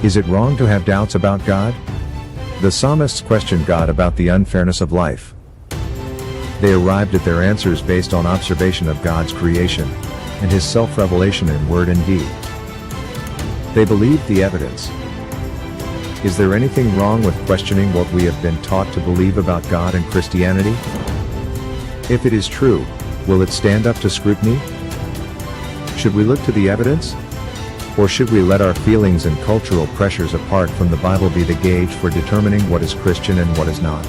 Is it wrong to have doubts about God? The psalmists questioned God about the unfairness of life. They arrived at their answers based on observation of God's creation and his self-revelation in word and deed. They believed the evidence. Is there anything wrong with questioning what we have been taught to believe about God and Christianity? If it is true, will it stand up to scrutiny? Should we look to the evidence? Or should we let our feelings and cultural pressures apart from the Bible be the gauge for determining what is Christian and what is not?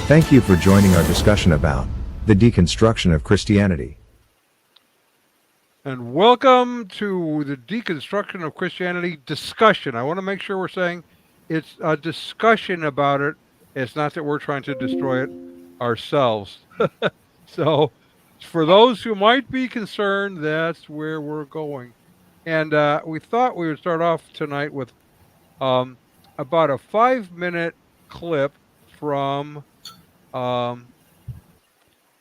Thank you for joining our discussion about the deconstruction of Christianity. And welcome to the Deconstruction of Christianity discussion. I want to make sure we're saying it's a discussion about it. It's not that we're trying to destroy it ourselves. So for those who might be concerned, that's where we're going. And we thought we would start off tonight with about a 5-minute clip from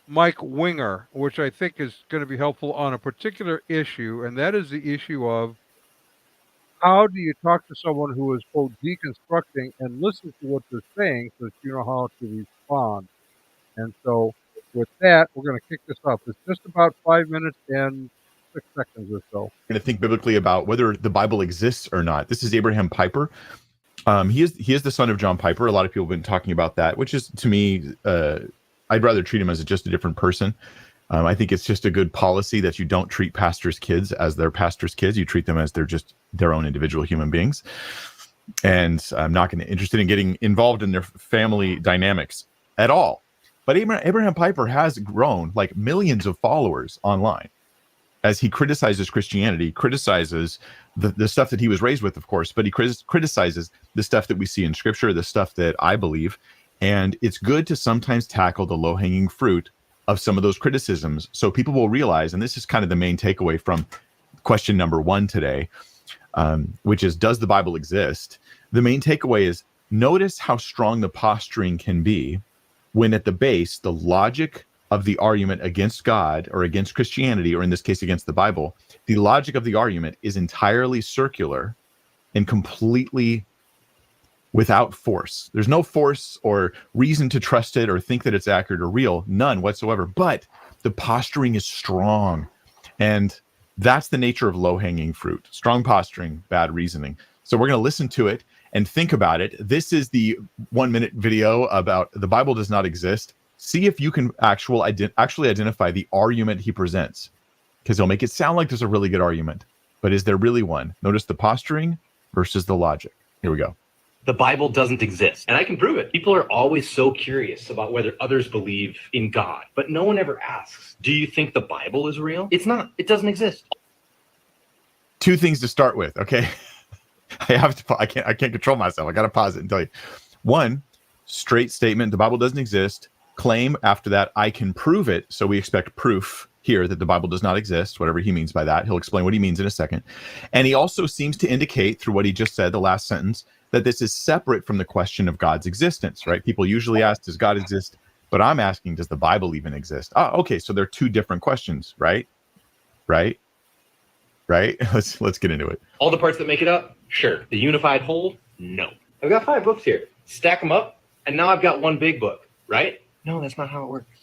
Mike Winger, which I think is going to be helpful on a particular issue, and that is the issue of how do you talk to someone who is, quote, deconstructing and listen to what they're saying so that you know how to respond. And so with that, we're going to kick this off. It's just about 5 minutes and 6 seconds or so. Going to think biblically about whether the Bible exists or not. This is Abraham Piper. He is the son of John Piper. A lot of people have been talking about that, which is, to me, I'd rather treat him as just a different person. I think it's just a good policy that you don't treat pastors' kids as their pastors' kids. You treat them as they're just their own individual human beings. And I'm not interested in getting involved in their family dynamics at all. But Abraham Piper has grown like millions of followers online as he criticizes Christianity, criticizes the stuff that he was raised with, of course, but he criticizes the stuff that we see in Scripture, the stuff that I believe. And it's good to sometimes tackle the low-hanging fruit of some of those criticisms so people will realize, and this is kind of the main takeaway from question number 1 today, which is, does the Bible exist? The main takeaway is, notice how strong the posturing can be when at the base, the logic of the argument against God or against Christianity, or in this case, against the Bible, the logic of the argument is entirely circular and completely without force. There's no force or reason to trust it or think that it's accurate or real, none whatsoever. But the posturing is strong. And that's the nature of low-hanging fruit. Strong posturing, bad reasoning. So we're going to listen to it and think about it. This is the 1-minute video about the Bible does not exist. See if you can actually identify the argument he presents, because he'll make it sound like there's a really good argument. But is there really one? Notice the posturing versus the logic. Here we go. The Bible doesn't exist, and I can prove it. People are always so curious about whether others believe in God, but no one ever asks, do you think the Bible is real? It's not. It doesn't exist. 2 things to start with, okay? I can't control myself. I got to pause it and tell you. 1, straight statement, the Bible doesn't exist. Claim after that, I can prove it. So we expect proof here that the Bible does not exist, whatever he means by that. He'll explain what he means in a second. And he also seems to indicate through what he just said, the last sentence, that this is separate from the question of God's existence, right? People usually ask, does God exist? But I'm asking, does the Bible even exist? Oh, okay, so they're 2 different questions, right? Right? Let's get into it. All the parts that make it up? Sure. The unified whole? No. I've got 5 books here. Stack them up, and now I've got one big book, right? No, that's not how it works.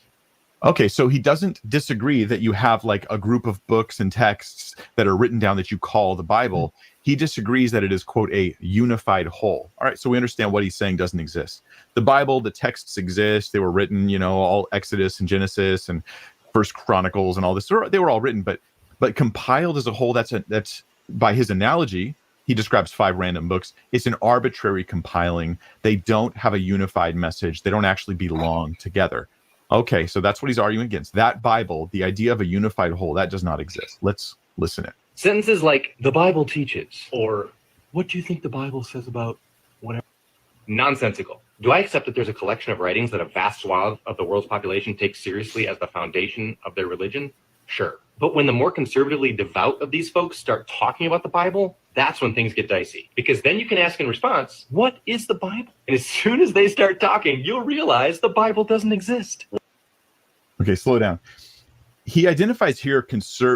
Okay, so he doesn't disagree that you have like a group of books and texts that are written down that you call the Bible. He disagrees that it is, quote, a unified whole. All right, so we understand what he's saying doesn't exist. The Bible, the texts exist. They were written, all Exodus and Genesis and First Chronicles and all this. They were all written, but compiled as a whole, that's by his analogy, he describes 5 random books. It's an arbitrary compiling. They don't have a unified message. They don't actually belong together. Okay, so that's what he's arguing against. That Bible, the idea of a unified whole, that does not exist. Let's listen it. Sentences like, the Bible teaches, or what do you think the Bible says about whatever? Nonsensical. Do I accept that there's a collection of writings that a vast swath of the world's population takes seriously as the foundation of their religion? Sure. But when the more conservatively devout of these folks start talking about the Bible, that's when things get dicey. Because then you can ask in response, what is the Bible? And as soon as they start talking, you'll realize the Bible doesn't exist. Okay, slow down. he identifies here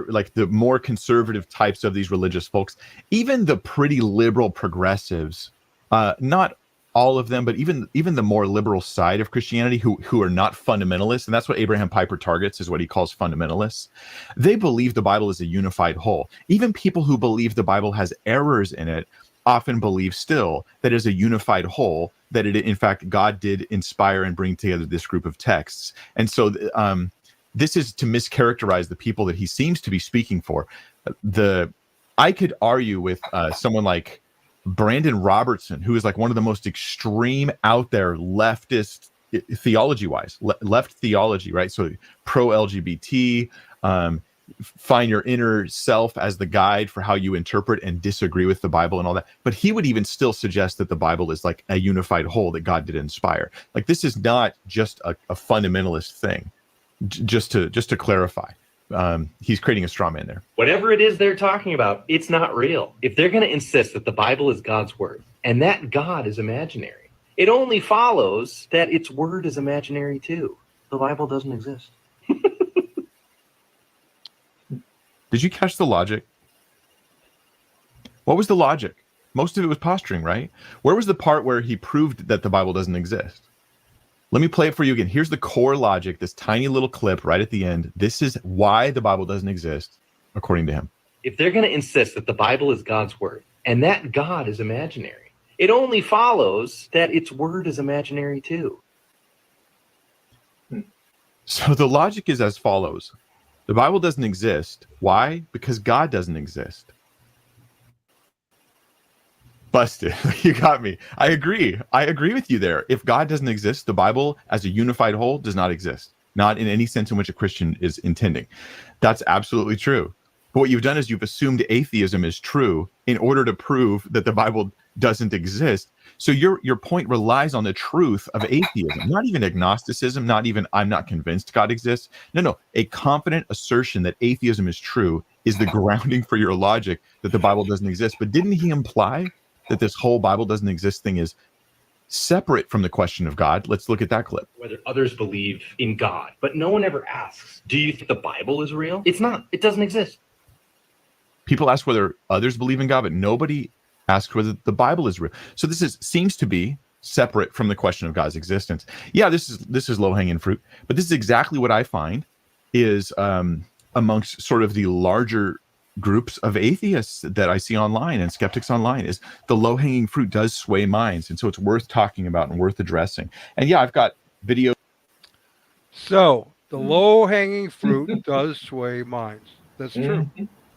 like the more conservative types of these religious folks, even the pretty liberal progressives, not all of them, but even the more liberal side of Christianity who are not fundamentalists, and that's what Abraham Piper targets, is what he calls fundamentalists. They believe the Bible is a unified whole. Even people who believe the Bible has errors in it often believe still that it is a unified whole, that it, in fact, God did inspire and bring together this group of texts. And so this is to mischaracterize the people that he seems to be speaking for. I could argue with someone like Brandon Robertson, who is like one of the most extreme out there leftist theology-wise, left theology, right? So pro-LGBT, find your inner self as the guide for how you interpret and disagree with the Bible and all that. But he would even still suggest that the Bible is like a unified whole that God did inspire. Like, this is not just a fundamentalist thing. Just to clarify. He's creating a straw man there. Whatever it is they're talking about, it's not real. If they're going to insist that the Bible is God's word and that God is imaginary, it only follows that its word is imaginary too. The Bible doesn't exist. Did you catch the logic? What was the logic? Most of it was posturing, right? Where was the part where he proved that the Bible doesn't exist? Let me play it for you again. Here's the core logic, this tiny little clip right at the end. This is why the Bible doesn't exist, according to him. If they're going to insist that the Bible is God's word and that God is imaginary, it only follows that its word is imaginary too. So the logic is as follows. The Bible doesn't exist. Why? Because God doesn't exist. Busted. You got me. I agree with you there. If God doesn't exist, the Bible as a unified whole does not exist. Not in any sense in which a Christian is intending. That's absolutely true. But what you've done is you've assumed atheism is true in order to prove that the Bible doesn't exist. So your point relies on the truth of atheism, not even agnosticism, not even I'm not convinced God exists. No. A confident assertion that atheism is true is the grounding for your logic that the Bible doesn't exist. But didn't he imply that this whole Bible doesn't exist thing is separate from the question of God? Let's look at that clip. Whether others believe in God, but no one ever asks, do you think the Bible is real? It's not. It doesn't exist. People ask whether others believe in God, but nobody asks whether the Bible is real. So this seems to be separate from the question of God's existence. Yeah, this is low-hanging fruit, but this is exactly what I find is amongst sort of the larger groups of atheists that I see online and skeptics online, is the low-hanging fruit does sway minds, and so it's worth talking about and worth addressing. And yeah, I've got video. So the low-hanging fruit does sway minds. That's true.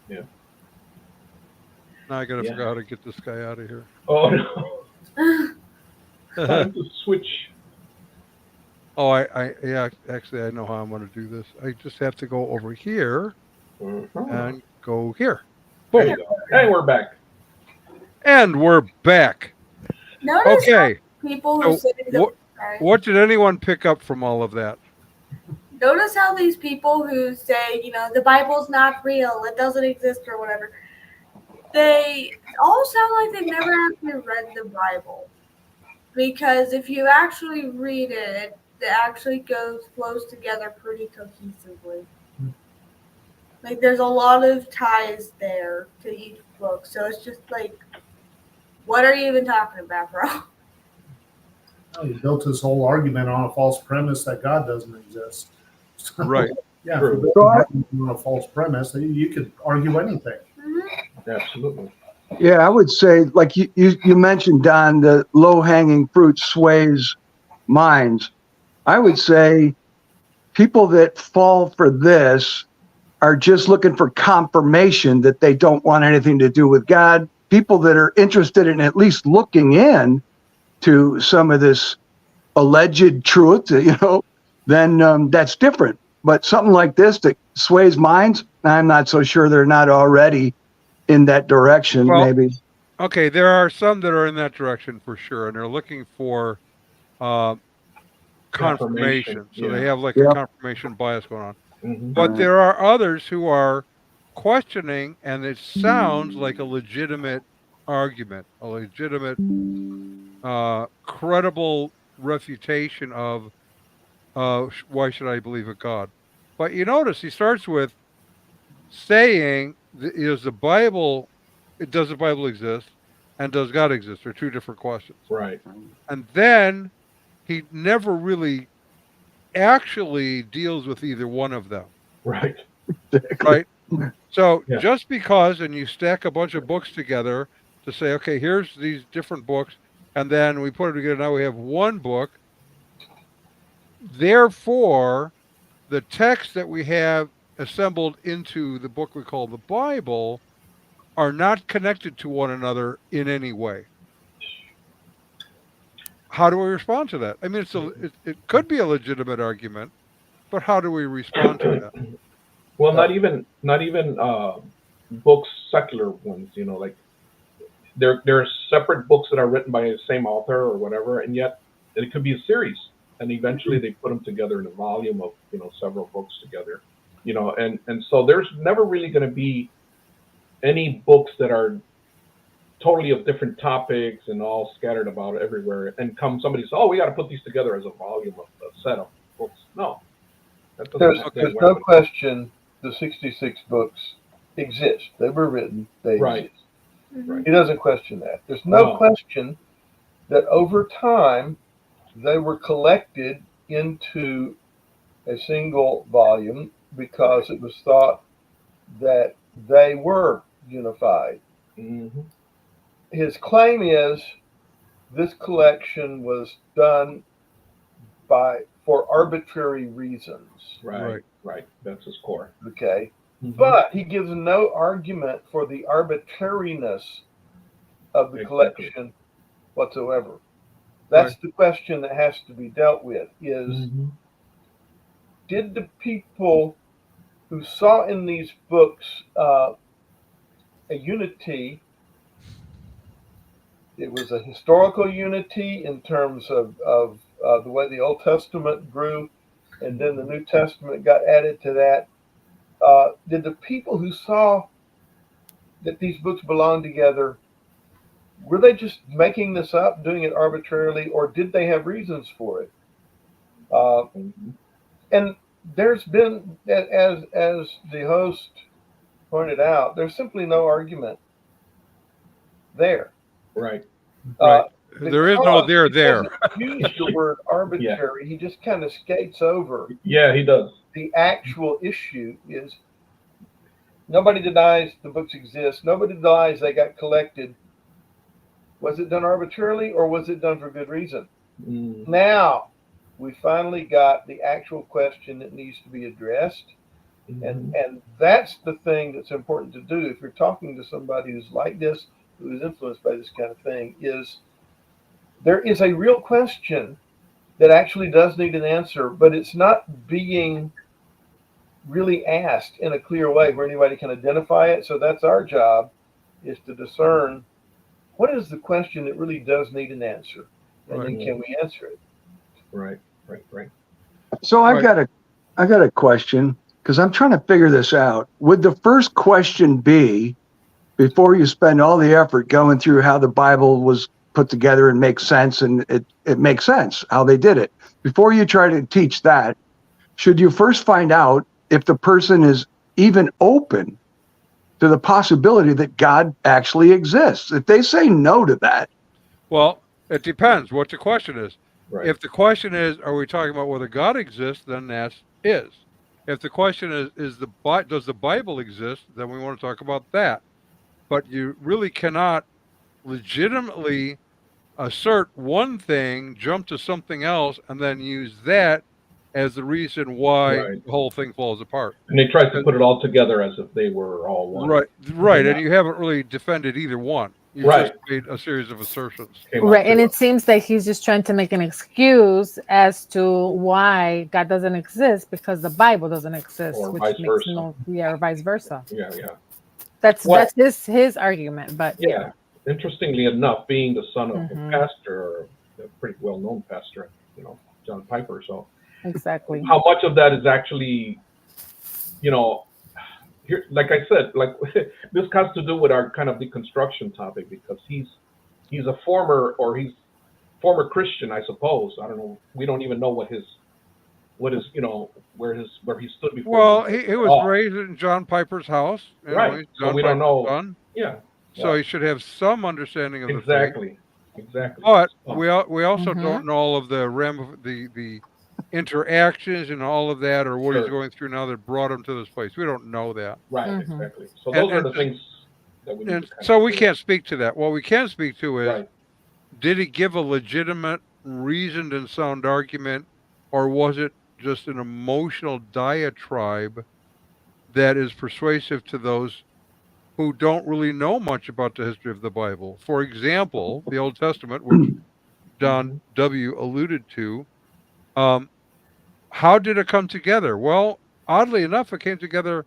Yeah. Now I gotta figure out how to get this guy out of here. Oh no. Time to switch. Oh, yeah, actually I know how I'm gonna do this. I just have to go over here and go here. There you go. And we're back. And we're back. Notice Okay. People who So say what did anyone pick up from all of that? Notice how these people who say, the Bible's not real, it doesn't exist or whatever, they all sound like they've never actually read the Bible. Because if you actually read it, it actually flows together pretty cohesively. Like, there's a lot of ties there to each book. So it's just like, what are you even talking about, bro? He built his whole argument on a false premise that God doesn't exist. So, Right. Yeah, True. if you're building on a false premise, you could argue anything. Mm-hmm. Absolutely. Yeah, I would say, like you mentioned, Don, the low-hanging fruit sways minds. I would say people that fall for this are just looking for confirmation that they don't want anything to do with God. People that are interested in at least looking in to some of this alleged truth, then that's different. But something like this that sways minds, I'm not so sure they're not already in that direction, Well, maybe. Okay, there are some that are in that direction for sure, and they're looking for confirmation. So they have like a confirmation bias going on. Mm-hmm. But there are others who are questioning, and it sounds like a legitimate argument, a legitimate, credible refutation of why should I believe in God? But you notice he starts with saying, "Is the Bible? Does the Bible exist? And does God exist?" They're two different questions. Right. And then he never really actually deals with either one of them, Right. right? So Yeah. just because, and you stack a bunch of books together to say, okay, here's these different books, and then we put them together. Now we have one book. Therefore, the text that we have assembled into the book we call the Bible are not connected to one another in any way. How do we respond to that? I mean, it could be a legitimate argument, but how do we respond to that? Well, not even books, secular ones. Like there are separate books that are written by the same author or whatever, and yet it could be a series, and eventually they put them together in a volume of several books together. And so there's never really going to be any books that are totally of different topics and all scattered about everywhere, and somebody says, "Oh, we got to put these together as a volume of a set of books." No, that doesn't. There's no question the 66 books exist. They were written. They exist. Right. He doesn't question that. There's no question that over time they were collected into a single volume because it was thought that they were unified. Mm-hmm. His claim is this collection was done for arbitrary reasons. Right. That's his core. Okay. Mm-hmm. But he gives no argument for the arbitrariness of the collection whatsoever. That's the question that has to be dealt with is, did the people who saw in these books a unity, it was a historical unity in terms of the way the Old Testament grew, and then the New Testament got added to that. Did the people who saw that these books belonged together, were they just making this up, doing it arbitrarily, or did they have reasons for it? And there's been, as the host pointed out, there's simply no argument there. Right. There is no there. He doesn't use the word arbitrary. He just kind of skates over. Yeah, he does. The actual issue is nobody denies the books exist. Nobody denies they got collected. Was it done arbitrarily or was it done for good reason? Now we finally got the actual question that needs to be addressed. And that's the thing that's important to do if you're talking to somebody who's like this, who is influenced by this kind of thing, is there is a real question that actually does need an answer, but it's not being really asked in a clear way where anybody can identify it. So that's our job, is to discern what is the question that really does need an answer, and then can we answer it? Right. So I've got a question, because I'm trying to figure this out. Would the first question be, before you spend all the effort going through how the Bible was put together and makes sense, and it makes sense how they did it, before you try to teach that, should you first find out if the person is even open to the possibility that God actually exists? If they say no to that. Well, it depends what the question is. Right. If the question is, are we talking about whether God exists, then that's is. If the question is does the Bible exist, then we want to talk about that. But you really cannot legitimately assert one thing, jump to something else, and then use that as the reason why the whole thing falls apart. And they tried to put it all together as if they were all one. Right. And you haven't really defended either one. You just made a series of assertions. Right. And it seems like he's just trying to make an excuse as to why God doesn't exist because the Bible doesn't exist. Or which vice makes versa. or vice versa. Yeah. That's his argument. But yeah. Interestingly enough, being the son of a pastor, or a pretty well-known pastor, John Piper. So exactly. How much of that is actually, here, like I said, this has to do with our kind of deconstruction topic, because he's a former Christian, I suppose. I don't know. We don't even know what his what is, where he stood before. Well, Jesus. he was raised in John Piper's house. Right. He's So John we don't Piper's know. son. Yeah. So he should have some understanding of the faith. Exactly. Exactly. But Oh, we also Mhm. don't know all of the interactions and all of that, or what he's Sure. going through now that brought him to this place. We don't know that. right. Mhm. Exactly. So And- those are and the things that we need And to kind so of we do. can't speak to that. What we can speak to is, Right. did he give a legitimate, reasoned and sound argument, or was it just an emotional diatribe that is persuasive to those who don't really know much about the history of the Bible? For example, the Old Testament, which Don W. alluded to, how did it come together? Well, oddly enough, it came together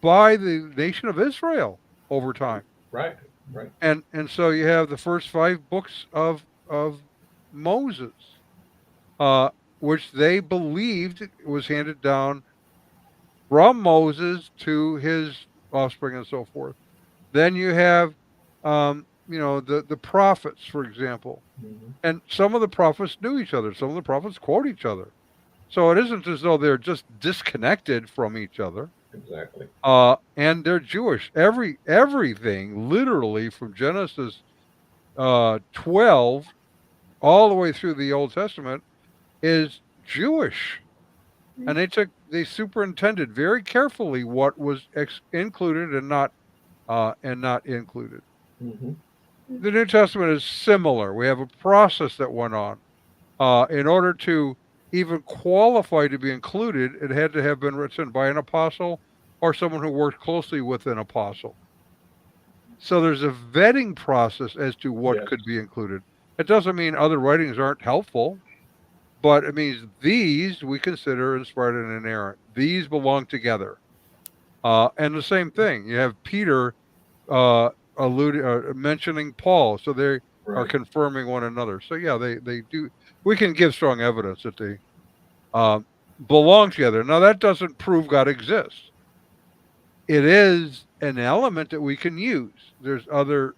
by the nation of Israel over time. Right. Right. And so you have the first 5 books of Moses, which they believed was handed down from Moses to his offspring and so forth. Then you have, the prophets, for example, and some of the prophets knew each other. Some of the prophets quote each other. So it isn't as though they're just disconnected from each other. Exactly. And they're Jewish. Everything, literally from Genesis 12 all the way through the Old Testament, is Jewish. And they superintended very carefully what was included and not included. Mm-hmm. The New Testament is similar. We have a process that went on. In order to even qualify to be included, it had to have been written by an apostle or someone who worked closely with an apostle. So there's a vetting process as to what Yes. could be included. It doesn't mean other writings aren't helpful, but it means these we consider inspired and inerrant. These belong together. And the same thing, you have Peter mentioning Paul, so they are Right. confirming one another. So yeah, they do. We can give strong evidence that they belong together. Now that doesn't prove God exists. It is an element that we can use. There's other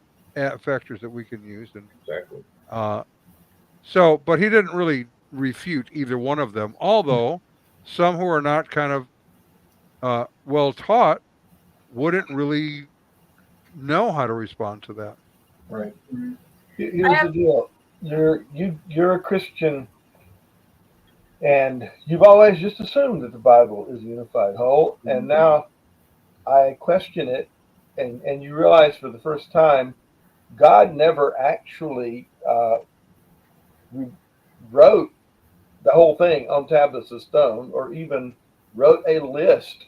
factors that we can use, and Exactly. but he didn't really refute either one of them. Although some who are not kind of well taught wouldn't really know how to respond to that. Right. Here's the deal: you're a Christian, and you've always just assumed that the Bible is a unified whole, and now I question it, and you realize for the first time, God never actually wrote the whole thing on tablets of stone, or even wrote a list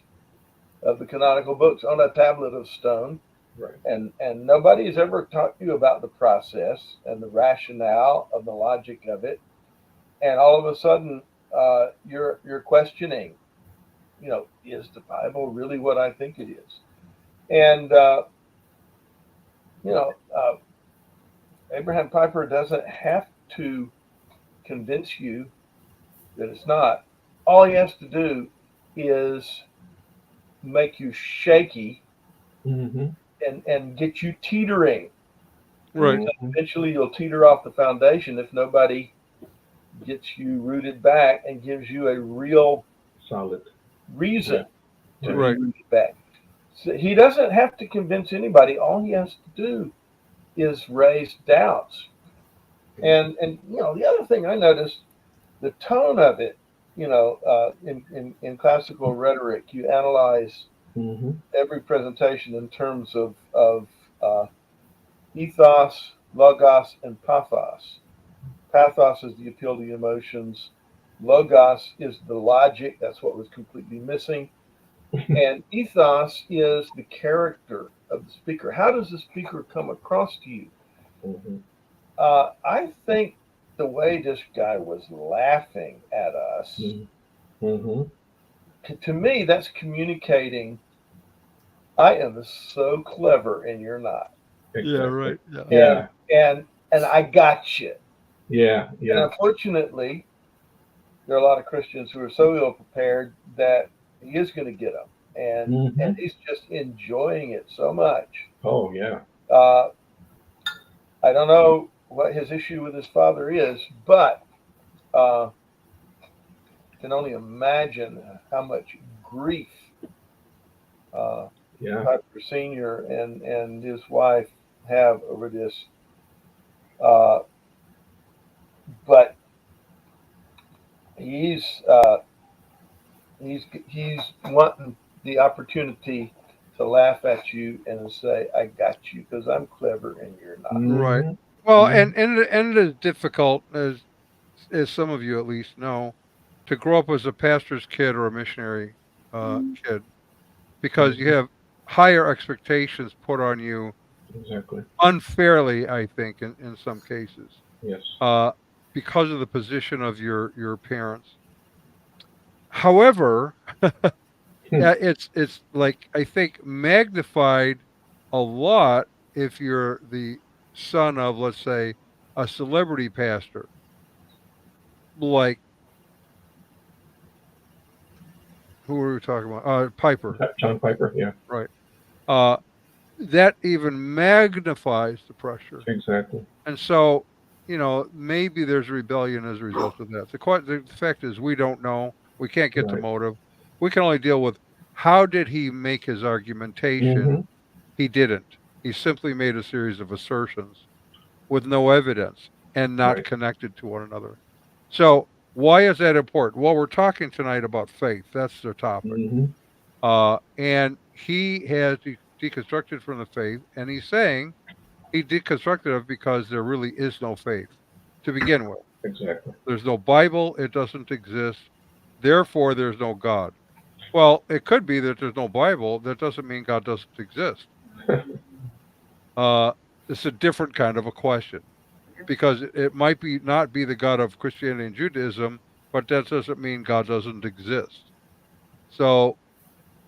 of the canonical books on a tablet of stone. Right. And nobody's ever taught you about the process and the rationale of the logic of it. And all of a sudden, you're questioning, is the Bible really what I think it is? And Abraham Piper doesn't have to convince you that it's not. All he has to do is make you shaky and get you teetering. Right. Eventually you'll teeter off the foundation if nobody gets you rooted back and gives you a real solid reason to Right. be rooted back. So he doesn't have to convince anybody. All he has to do is raise doubts. And the other thing I noticed, the tone of it, in classical rhetoric, you analyze every presentation in terms of ethos, logos, and pathos. Pathos is the appeal to the emotions. Logos is the logic. That's what was completely missing. And ethos is the character of the speaker. How does the speaker come across to you? I think the way this guy was laughing at us, to me, that's communicating, I am so clever and you're not. Yeah, right. Yeah. And I got you. Yeah. And unfortunately, there are a lot of Christians who are so ill prepared that he is going to get them. And he's just enjoying it so much. Oh, yeah. I don't know what his issue with his father is, but can only imagine how much grief Yeah. Piper Sr. and his wife have over this. Uh, but he's wanting the opportunity to laugh at you and say, "I got you," because I'm clever and you're not. Right. Mhm. Well, Mhm. and it is difficult, as some of you at least know, to grow up as a pastor's kid or a missionary kid, because you have higher expectations put on you Exactly. unfairly, I think, in some cases, Yes. uh, because of the position of your parents. However, it's like, I think, magnified a lot if you're the son of, let's say, a celebrity pastor, like, who are we talking about? Piper, John Piper. Yeah. right? Uh, that even magnifies the pressure, Exactly. and so, maybe there's rebellion as a result of that. The fact is, we don't know. We can't get to Right. motive. We can only deal with how did he make his argumentation. Hmm. He didn't. He simply made a series of assertions with no evidence and not Right. connected to one another. So, why is that important? Well, we're talking tonight about faith. That's the topic. Hmm. And he has deconstructed from the faith, and he's saying he deconstructed it because there really is no faith to begin with. Exactly. There's no Bible, it doesn't exist. Therefore, there's no God. Well, it could be that there's no Bible. That doesn't mean God doesn't exist. Uh, it's a different kind of a question, because it might be not be the God of Christianity and Judaism, but that doesn't mean God doesn't exist. So,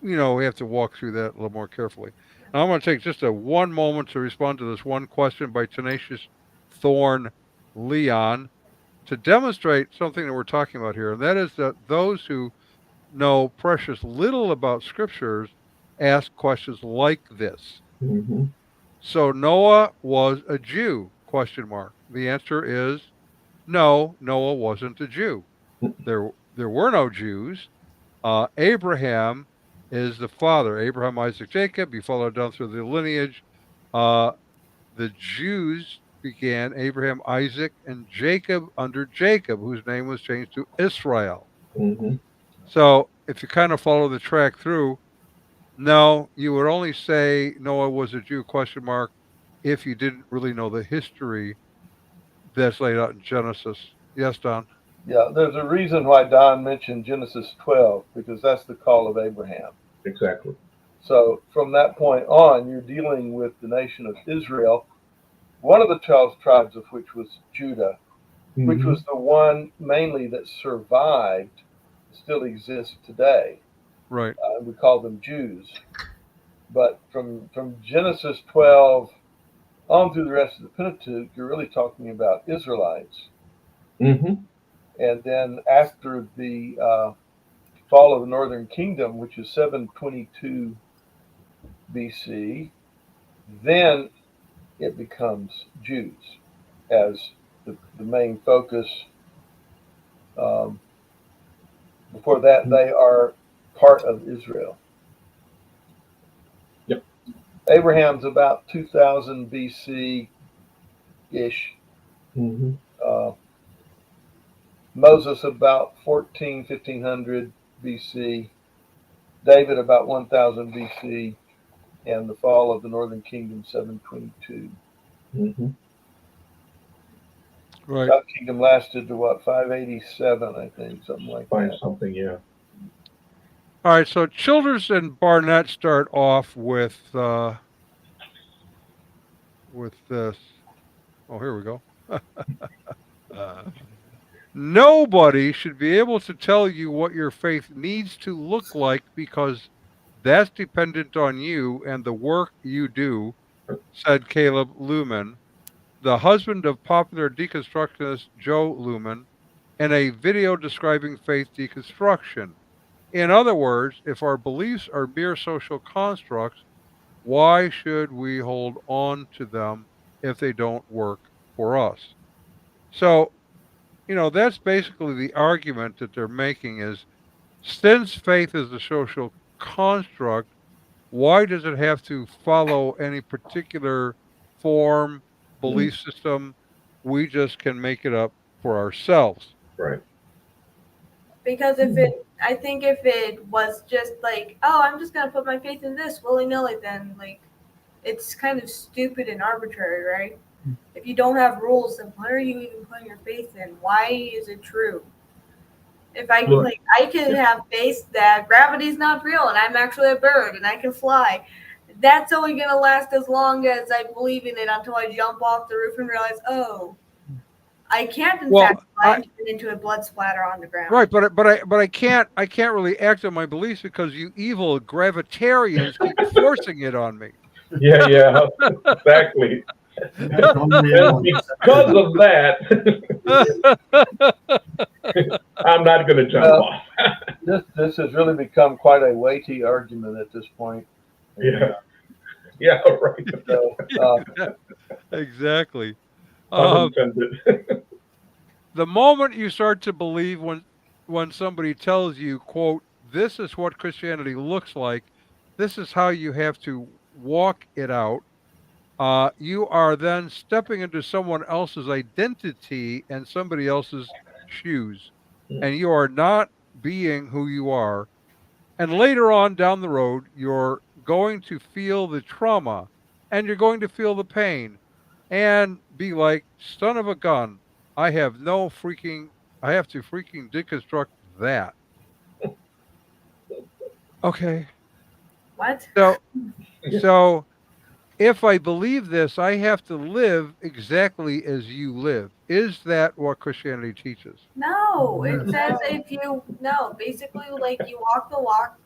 we have to walk through that a little more carefully. Now, I'm going to take just a one moment to respond to this one question by Tenacious Thorn Leon to demonstrate something that we're talking about here, and that is that those who know precious little about scriptures ask questions like this. Hmm. So Noah was a Jew? Question mark. The answer is no. Noah wasn't a Jew. There were no Jews. Abraham is the father. Abraham, Isaac, Jacob. You follow down through the lineage. Uh, the Jews began Abraham, Isaac, and Jacob under Jacob, whose name was changed to Israel. Hmm. So if you kind of follow the track through, no, you would only say Noah was a Jew, question mark, if you didn't really know the history that's laid out in Genesis. Yes, Don? Yeah, there's a reason why Don mentioned Genesis 12, because that's the call of Abraham. Exactly. So from that point on, you're dealing with the nation of Israel, one of the 12 tribes of which was Judah, which was the one mainly that survived, still exists today. Right. We call them Jews. But from Genesis 12 on through the rest of the Pentateuch, you're really talking about Israelites. Hmm. And then after the fall of the northern kingdom, which is 722 BC, then it becomes Jews as the main focus. Before that, they are part of Israel. Yep. Abraham's about 2000 BC ish. Hmm. Moses about 1500 BC. David about 1000 BC. And the fall of the northern kingdom 722. Hmm. Right. South kingdom lasted to what, 587, I think, something like Find that. something. Yeah. All right. So Childers and Barnett start off with this. Oh, here we go. Nobody should be able to tell you what your faith needs to look like, because that's dependent on you and the work you do, said Caleb Luhman, the husband of popular deconstructionist Joe Luhman, in a video describing faith deconstruction. In other words, if our beliefs are mere social constructs, why should we hold on to them if they don't work for us? So that's basically the argument that they're making is, since faith is a social construct, why does it have to follow any particular form, belief system? We just can make it up for ourselves. Right. Because I think if it was just like, oh, I'm just gonna put my faith in this willy nilly, then like, it's kind of stupid and arbitrary, right? If you don't have rules, then what are you even putting your faith in? Why is it true? If I Well- I can have faith that gravity's not real and I'm actually a bird and I can fly. That's only gonna last as long as I believe in it until I jump off the roof and realize, oh, I can't in fact fly and turn into a blood splatter on the ground. Right, but I can't really act on my beliefs because you evil gravitarians keep forcing it on me. Yeah, exactly. And because of that, I'm not going to jump off. This has really become quite a weighty argument at this point. Yeah, right. So, Exactly. Unintended. The moment you start to believe when somebody tells you, quote, this is what Christianity looks like, this is how you have to walk it out, you are then stepping into someone else's identity and somebody else's shoes. And you are not being who you are. And later on down the road, you're going to feel the trauma and you're going to feel the pain and be like, son of a gun, I have to freaking deconstruct that. Okay. What? So if I believe this, I have to live exactly as you live. Is that what Christianity teaches? No, it says basically like you walk the walk,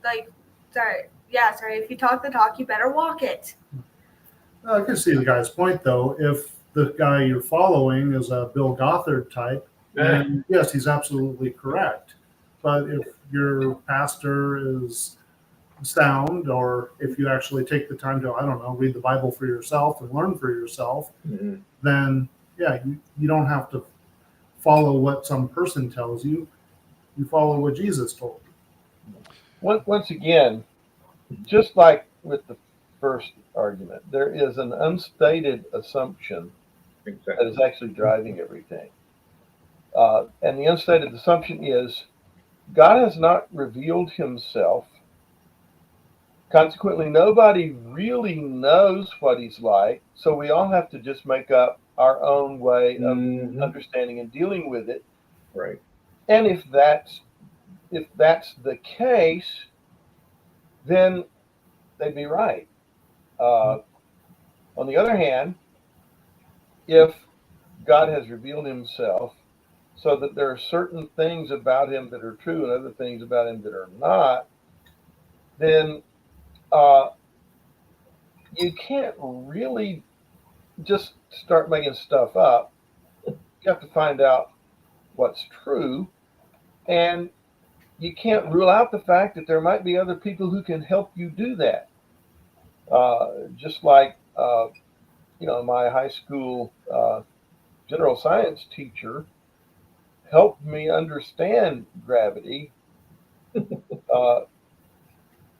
like, if you talk the talk, you better walk it. I can see the guy's point, though. If the guy you're following is a Bill Gothard type, then yes, he's absolutely correct. But if your pastor is sound, or if you actually take the time to, I don't know, read the Bible for yourself and learn for yourself, then yeah, you don't have to follow what some person tells you. You follow what Jesus told you. once again, just like with the first argument, there is an unstated assumption that is actually driving everything. And the unstated assumption is God has not revealed himself. Consequently, nobody really knows what he's like. So we all have to just make up our own way of understanding and dealing with it. Right. And if that's the case, then they'd be right. On the other hand, if God has revealed himself so that there are certain things about him that are true and other things about him that are not, then you can't really just start making stuff up. You have to find out what's true, and you can't rule out the fact that there might be other people who can help you do that. Just like, my high school general science teacher helped me understand gravity.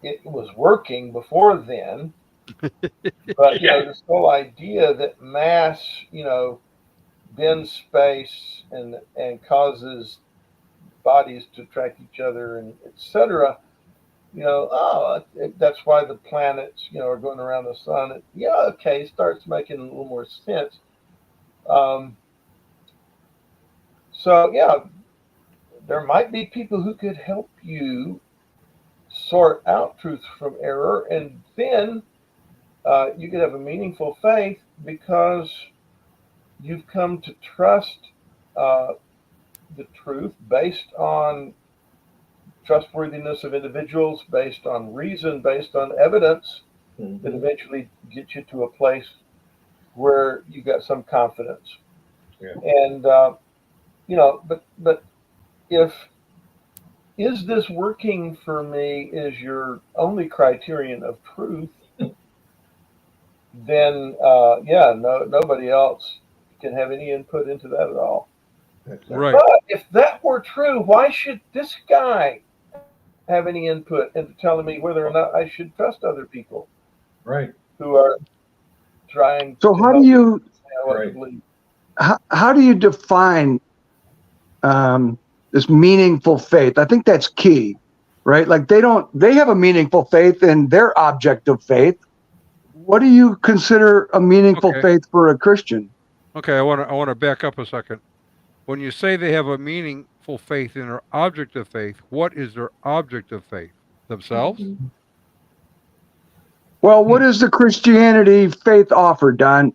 It was working before then, but this whole idea that mass, bends space and causes bodies to attract each other, and etc. That's why the planets, are going around the sun. It starts making a little more sense. There might be people who could help you sort out truth from error, and then you could have a meaningful faith because you've come to trust the truth based on trustworthiness of individuals, based on reason, based on evidence that eventually gets you to a place where you got some confidence. And but if is this working for me is your only criterion of truth, then nobody else can have any input into that at all. Right. But if that were true, why should this guy have any input into telling me whether or not I should trust other people Right. who are trying So to how do help me you understand what to Right. believe? how do you define this meaningful faith? I think that's key, right? Like they have a meaningful faith in their object of faith. What do you consider a meaningful Okay. faith for a Christian? Okay, I want to back up a second. When you say they have a meaningful faith in their object of faith, what is their object of faith? Themselves? Well, what is the Christianity faith offer, Don?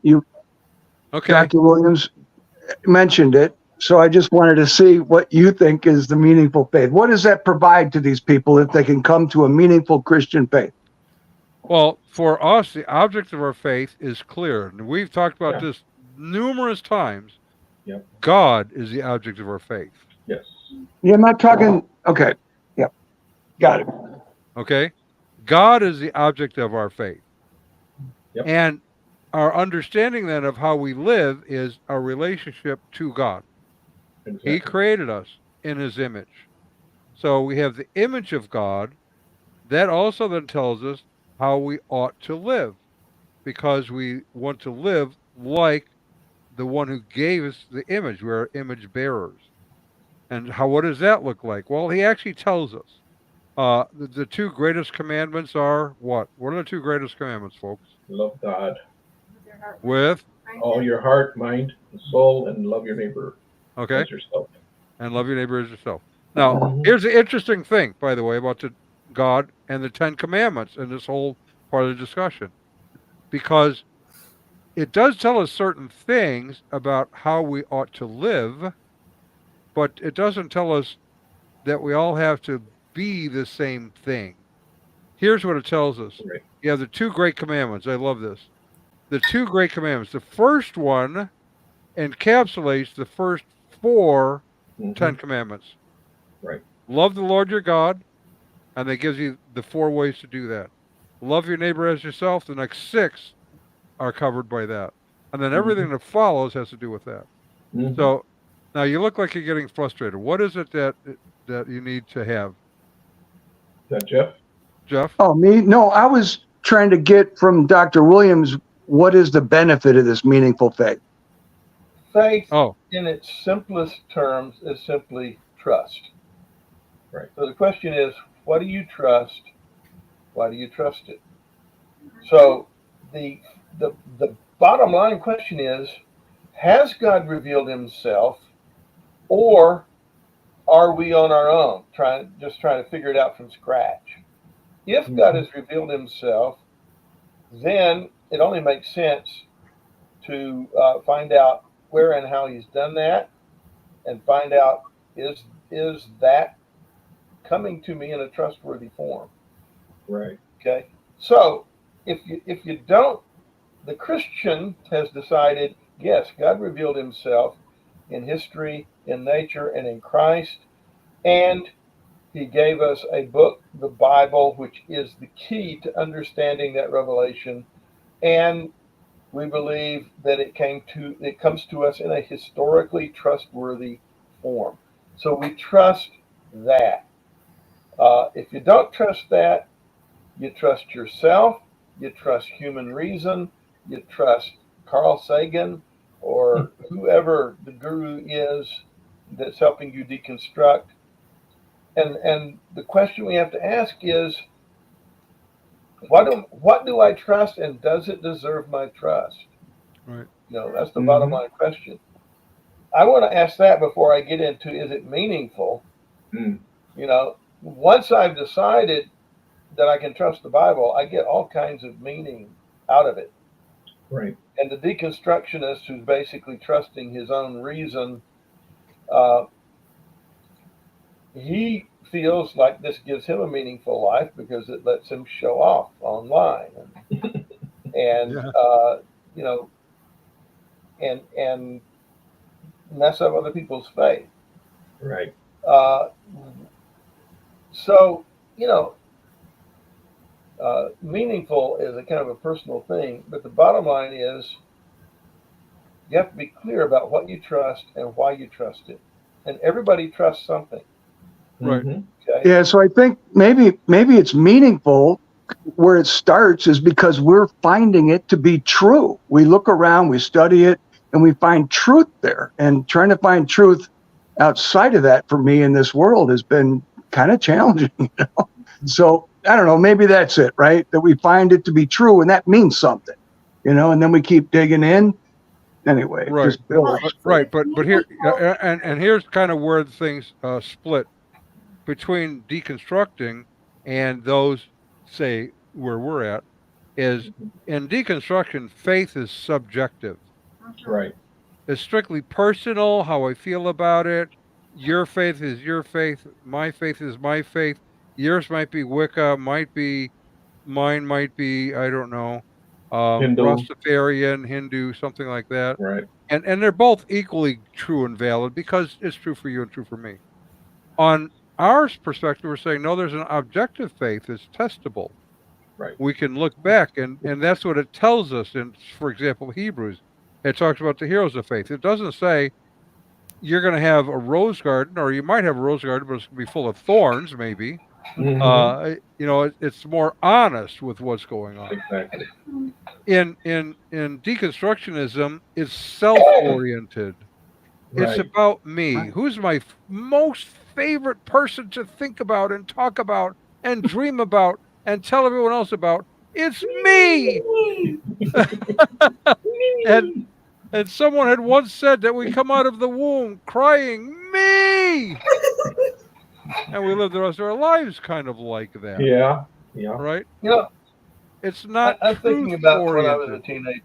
Okay. Dr. Williams mentioned it. So I just wanted to see what you think is the meaningful faith. What does that provide to these people if they can come to a meaningful Christian faith? Well, for us, the object of our faith is clear. And we've talked about Yeah. this numerous times. Yep. God is the object of our faith. Yes. Yeah, I'm not talking. Okay. Yep. Got it. Okay? God is the object of our faith. Yep. And our understanding then of how we live is our relationship to God. Exactly. He created us in his image. So we have the image of God. That also then tells us how we ought to live, because we want to live like the one who gave us the image. We're image bearers. And what does that look like? Well, he actually tells us. The two greatest commandments are what? What are the two greatest commandments, folks? Love God. With, All your heart, mind, and soul, and love your neighbor okay, as yourself. and love your neighbor as yourself. Now, Mhm. here's the interesting thing, by the way, about the God and the Ten Commandments and this whole part of the discussion, because it does tell us certain things about how we ought to live, but it doesn't tell us that we all have to be the same thing. Here's what it tells us. Right. You have the two great commandments. I love this. The two great commandments. The first one encapsulates the first 4 Mhm. 10 commandments. Right. Love the Lord your God, and it gives you the 4 ways to do that. Love your neighbor as yourself. The next 6 are covered by that. And then everything that follows has to do with that. Mhm. So now you look like you're getting frustrated. What is it that you need to have, Is that Jeff? Jeff? Oh, me? No, I was trying to get from Dr. Williams, what is the benefit of this meaningful faith? Faith, Oh, in its simplest terms, is simply trust. Right. So the question is, what do you trust? Why do you trust it? So the bottom line question is, has God revealed himself, or are we on our own trying to figure it out from scratch? If God has revealed himself, then it only makes sense to find out where and how he's done that, and find out is that coming to me in a trustworthy form. Right. Okay, so if you don't, the Christian has decided, yes, God revealed himself in history, in nature, and in Christ, and he gave us a book, the Bible, which is the key to understanding that revelation, and we believe that it comes to us in a historically trustworthy form. So we trust that. If you don't trust that, you trust yourself, you trust human reason, you trust Carl Sagan or whoever the guru is that's helping you deconstruct. And the question we have to ask is, what do I trust, and does it deserve my trust? right. That's the bottom line question. I want to ask that before I get into, is it meaningful? Mm. Once I've decided that I can trust the Bible, I get all kinds of meaning out of it. Right. And the deconstructionist who's basically trusting his own reason, he feels like this gives him a meaningful life because it lets him show off online and and mess up other people's faith. Right. So meaningful is a kind of a personal thing, but the bottom line is, You have to be clear about what you trust and why you trust it. And everybody trusts something. Right. Mhm. Okay. Yeah, so I think maybe it's meaningful where it starts is because we're finding it to be true. We look around, we study it, and we find truth there. And trying to find truth outside of that for me in this world has been kind of challenging. So I don't know, maybe that's it, right? That we find it to be true, and that means something, and then we keep digging in. Anyway, it Right. just builds. Right. But here and here's kind of where things split between deconstructing and those, say, where we're at, is in deconstruction, faith is subjective. Right. It's strictly personal, how I feel about it. Your faith is your faith. My faith is my faith. Yours might be Wicca, mine might be, I don't know, Hindu. Rastafarian, Hindu, something like that. Right. And they're both equally true and valid because it's true for you and true for me. On our perspective, we're saying, no, there's an objective faith. It's testable. Right. We can look back, and that's what it tells us in, for example, Hebrews. It talks about the heroes of faith. It doesn't say you're going to have a rose garden, or you might have a rose garden, but it's going to be full of thorns, maybe. Mhm. It's more honest with what's going on. Exactly. In deconstructionism, it's self-oriented. It's Right. about me. Who's my most favorite person to think about and talk about and dream about and tell everyone else about? It's me. And someone had once said that we come out of the womb crying, me. And we live the rest of our lives kind of like that. Yeah. Yeah. Right? It's I, not I'm thinking about when I was a truth-oriented.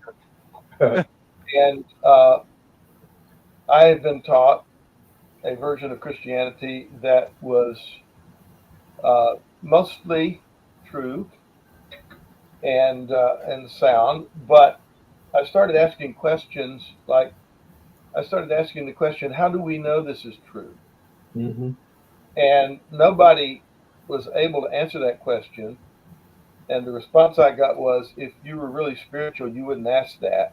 teenager. And I had been taught a version of Christianity that was mostly true and sound, but I started asking questions like, I started asking the question, how do we know this is true? Mhm. And nobody was able to answer that question. And the response I got was, if you were really spiritual, you wouldn't ask that.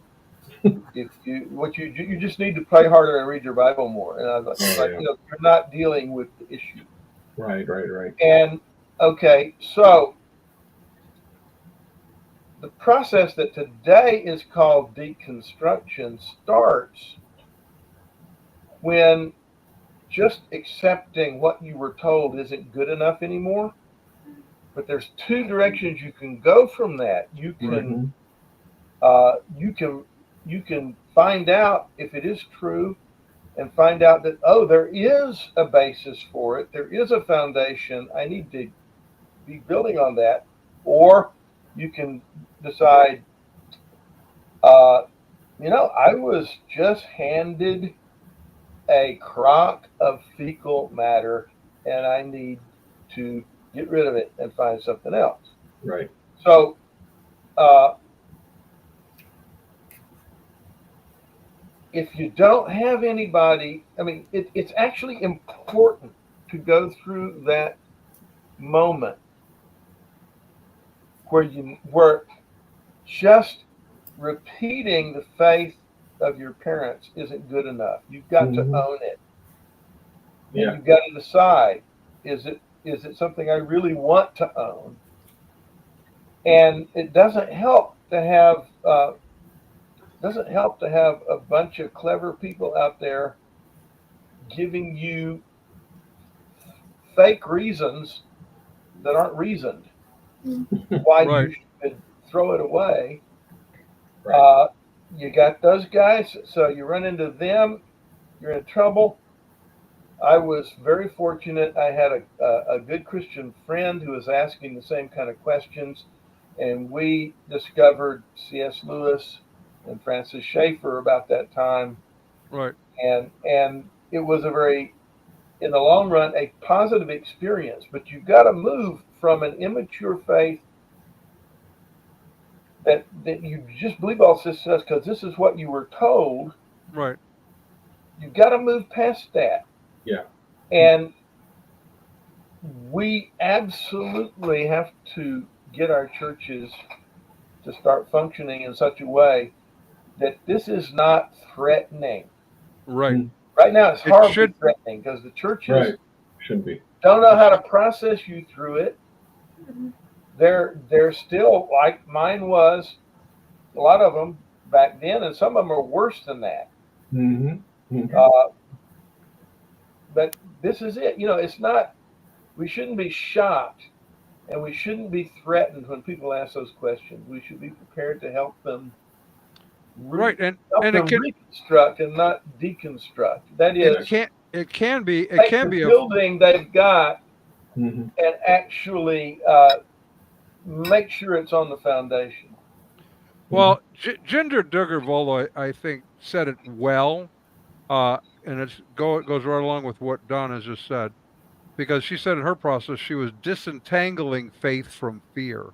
If you just need to pray harder and read your Bible more. And I was like, yeah. you're not dealing with the issue. Right. Right. Right. And okay, so the process that today is called deconstruction starts when just accepting what you were told isn't good enough anymore. But there's two directions you can go from that. You can you can find out if it is true and find out that, oh, there is a basis for it. There is a foundation. I need to be building on that. Or you can decide, I was just handed a crock of fecal matter and I need to get rid of it and find something else. Right. So, if you don't have anybody, I mean, it's actually important to go through that moment where just repeating the faith of your parents isn't good enough. You've got to own it. Yeah. And you've got to decide, is it something I really want to own? And it doesn't help to have a bunch of clever people out there giving you fake reasons that aren't reasoned why Right. you should throw it away. Right. You got those guys, so you run into them, you're in trouble. I was very fortunate. I had a good Christian friend who was asking the same kind of questions, and we discovered C.S. Lewis and Francis Schaeffer about that time. Right. And it was in the long run, a positive experience. But you've got to move from an immature faith that you just believe all this says because this is what you were told. Right. You've got to move past that. Yeah. And we absolutely have to get our churches to start functioning in such a way that this is not threatening. Right. Right now, it's It horribly should- threatening because the churches Right. Shouldn't be. don't know how to process you through it. They're still like mine was. A lot of them back then, and some of them are worse than that. But this is it. You know, it's not. We shouldn't be shocked, and we shouldn't be threatened when people ask those questions. We should be prepared to help them. Right, and them it can reconstruct and not deconstruct. That is, it can be take the building they've got and actually make sure it's on the foundation. Well, Ginger Duggar-Volo, I think, said it well, and it goes right along with what Don has just said, because she said in her process she was disentangling faith from fear.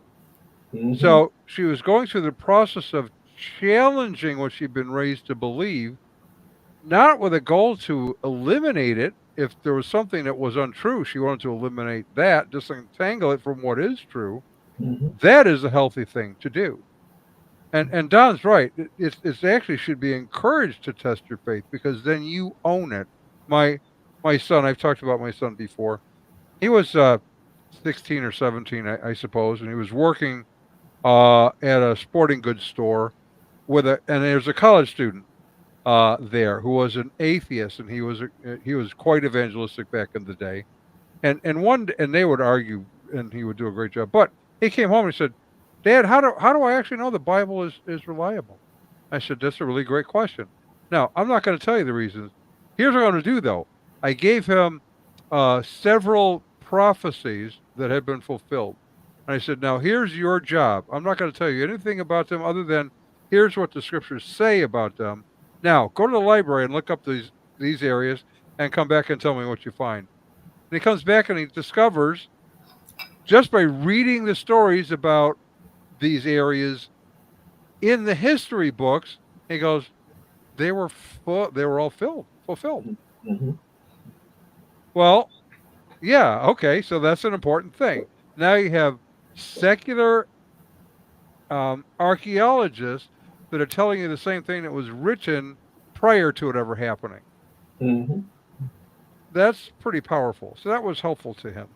So she was going through the process of challenging what she'd been raised to believe, not with a goal to eliminate it. If there was something that was untrue, she wanted to eliminate that, disentangle it from what is true. That is a healthy thing to do. And Don's right. It's actually should be encouraged to test your faith, because then you own it. My son, I've talked about my son before. He was 16 or 17, I suppose, and he was working at a sporting goods store and there's a college student there who was an atheist, and he was quite evangelistic back in the day, and they would argue, and he would do a great job. But he came home and he said, "Dad, how do I actually know the Bible is reliable?" I said, "That's a really great question. Now, I'm not going to tell you the reasons. Here's what I'm going to do, though. I gave him several prophecies that had been fulfilled. And I said, now here's your job. I'm not going to tell you anything about them other than here's what the scriptures say about them. Now, go to the library and look up these areas and come back and tell me what you find." And he comes back and he discovers, just by reading the stories about these areas in the history books, he goes, they were all fulfilled. Well, yeah, okay, so that's an important thing. Now you have secular archaeologists that are telling you the same thing that was written prior to it ever happening. That's pretty powerful. So that was helpful to him.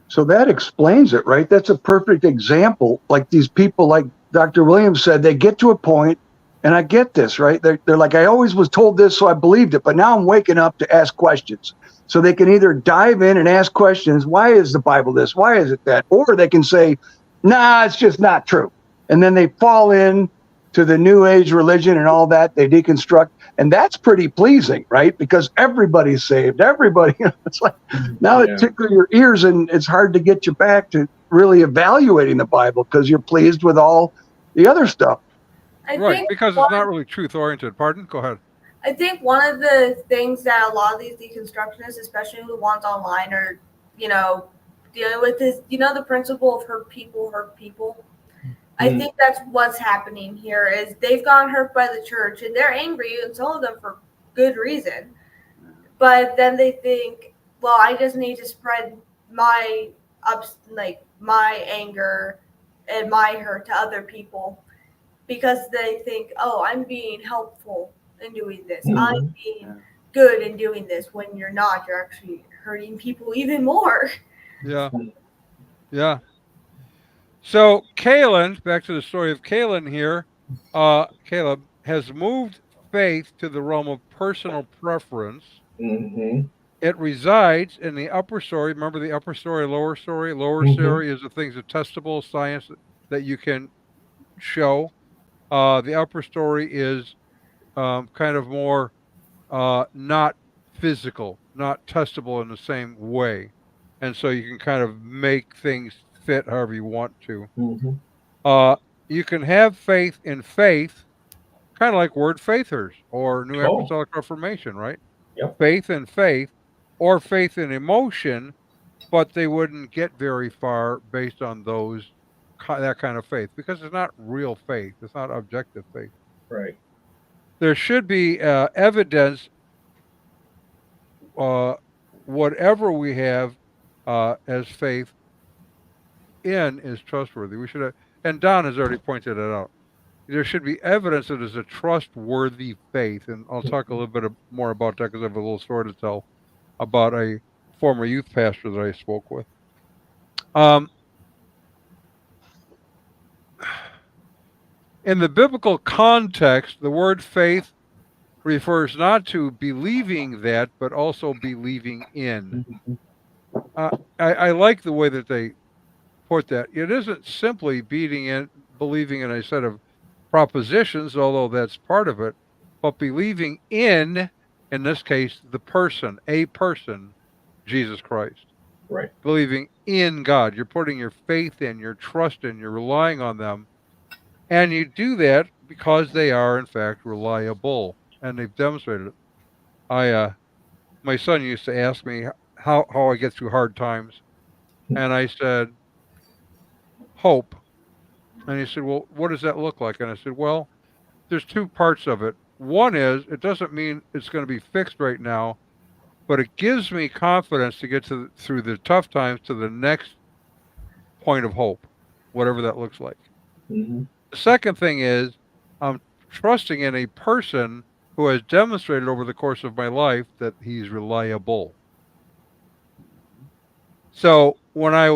So that explains it, right? That's a perfect example. Like these people, like Dr. Williams said, they get to a point, and I get this, right? They're like, I always was told this, so I believed it, but now I'm waking up to ask questions. So they can either dive in and ask questions, why is the Bible this? Why is it that? Or they can say, nah, it's just not true. And then they fall in to the New Age religion and all that. They deconstruct. And that's pretty pleasing, right? Because everybody's saved. Everybody. It's like, now it tickles your ears, and it's hard to get you back to really evaluating the Bible because you're pleased with all the other stuff. Right, because it's not really truth-oriented. Pardon? Go ahead. I think one of the things that a lot of these deconstructionists, especially the ones online, are, dealing with is, the principle of hurt people hurt people. I think that's what's happening here is they've gotten hurt by the church, and they're angry, and some of them for good reason. But then they think, well, I just need to spread my anger and my hurt to other people, because they think, oh, I'm being helpful in doing this. I'm being good in doing this, when you're not. You're actually hurting people even more. Yeah. Yeah. So Kalen, back to the story of Kalen here, Caleb has moved faith to the realm of personal preference. It resides in the upper story. Remember the upper story, lower story? Lower story is the things of testable science that you can show. The upper story is kind of more not physical, not testable in the same way. And so you can kind of make things fit however you want to. You can have faith in faith, kind of like Word Faithers or New Apostolic Reformation, right? Faith in faith, or faith in emotion, but they wouldn't get very far based on that kind of faith, because it's not real faith. It's not objective faith. Right. There should be evidence. Whatever we have as faith in is trustworthy. We should have, and Don has already pointed it out. there should be evidence that is a trustworthy faith. And I'll talk a little bit more about that because I have a little story to tell about a former youth pastor that I spoke with. In the biblical context, the word faith refers not to believing that, but also believing in. I like the way that they put that. It isn't simply believing in a set of propositions, although that's part of it, but believing in this case, a person, Jesus Christ. Right. Believing in God. You're putting your faith in, your trust in, you're relying on them. And you do that because they are, in fact, reliable. And they've demonstrated it. My son used to ask me how I get through hard times. And I said, hope. And he said, well, what does that look like? And I said, well, there's two parts of it. One is, it doesn't mean it's going to be fixed right now, but it gives me confidence to get through the tough times to the next point of hope, whatever that looks like. Mm-hmm. The second thing is, I'm trusting in a person who has demonstrated over the course of my life that he's reliable. So when I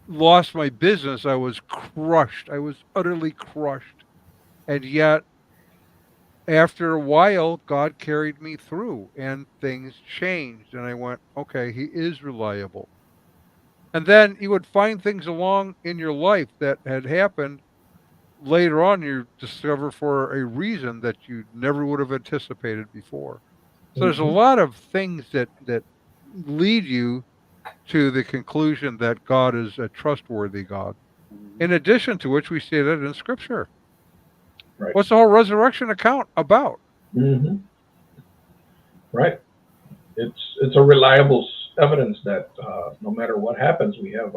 lost my business, I was crushed. I was utterly crushed. And yet, after a while, God carried me through and things changed. And I went, okay, he is reliable. And then you would find things along in your life that had happened later on, you discover for a reason that you never would have anticipated before. So there's a lot of things that lead you to the conclusion that God is a trustworthy God. In addition to which we see that in Scripture. Right. What's the whole resurrection account about? Mm-hmm. Right. It's a reliable evidence that no matter what happens, we have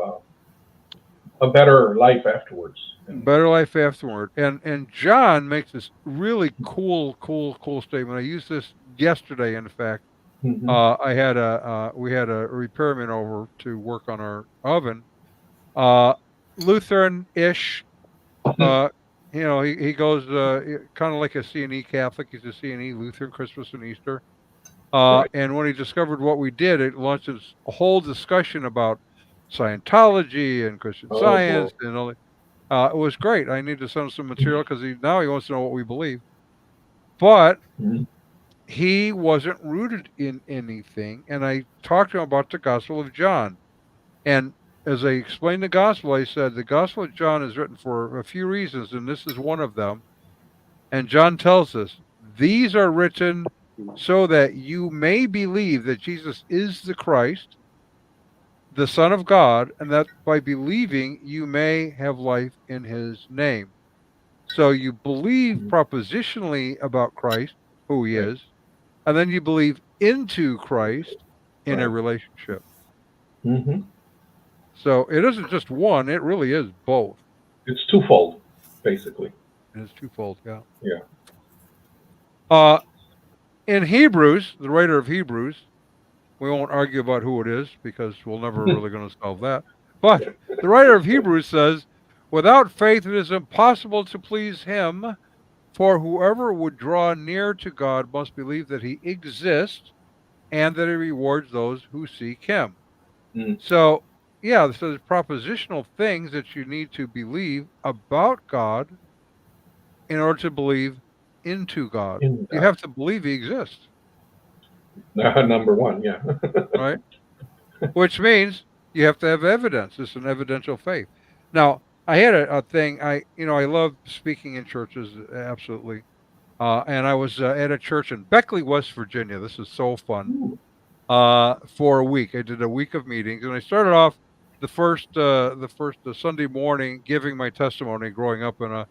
a better life afterwards. Better life afterward. And John makes this really cool statement. I used this yesterday, in fact. Mm-hmm. We had a repairman over to work on our oven. Lutheran-ish. He goes kind of like a C&E Catholic. He's a C&E Lutheran, Christmas and Easter. Right. And when he discovered what we did, it launched a whole discussion about Scientology and Christian Science and all that. It was great. I need to send him some material because now he wants to know what we believe. But he wasn't rooted in anything. And I talked to him about the Gospel of John. And as I explained the Gospel, I said, the Gospel of John is written for a few reasons, and this is one of them. And John tells us, these are written so that you may believe that Jesus is the Christ, the Son of God, and that by believing you may have life in his name. So you believe propositionally about Christ, who he is, and then you believe into Christ in a relationship. Mm-hmm. So it isn't just one, it really is both. It's twofold, basically. It's twofold, yeah. Yeah. In Hebrews, the writer of Hebrews, we won't argue about who it is because we're never really going to solve that. But the writer of Hebrews says, without faith it is impossible to please him, for whoever would draw near to God must believe that he exists and that he rewards those who seek him. So, yeah, so there's propositional things that you need to believe about God in order to believe into God. You have to believe he exists. Number one, yeah. Right? Which means you have to have evidence. It's an evidential faith. Now, I had a thing. I love speaking in churches, absolutely. And I was at a church in Beckley, West Virginia. This is so fun. For a week, I did a week of meetings, and I started off the first Sunday morning giving my testimony. Growing up in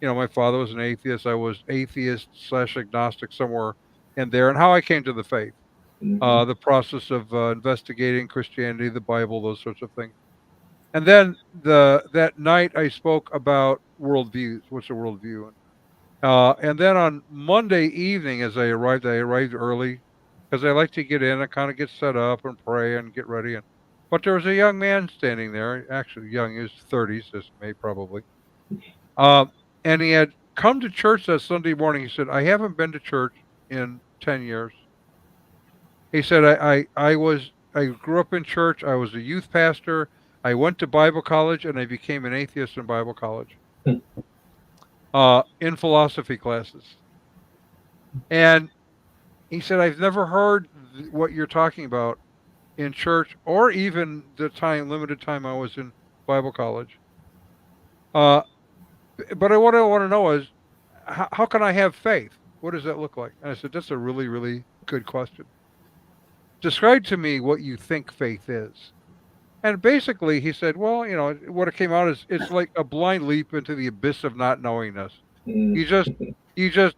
my father was an atheist. I was atheist/agnostic somewhere in there, and how I came to the faith. The process of investigating Christianity, the Bible, those sorts of things. And then that night I spoke about worldviews. What's a worldview? And then on Monday evening, as I arrived early because I like to get in and kind of get set up and pray and get ready. But there was a young man standing there, actually young, in his 30s, this may probably. And he had come to church that Sunday morning. He said, I haven't been to church in 10 years. He said, I grew up in church. I was a youth pastor. I went to Bible college, and I became an atheist in Bible college, in philosophy classes. And he said, I've never heard what you're talking about in church, or even the limited time I was in Bible college. But what I want to know is, how can I have faith? What does that look like? And I said, that's a really, really good question. Describe to me what you think faith is. And basically, he said, well, what it came out is it's like a blind leap into the abyss of not knowingness. You just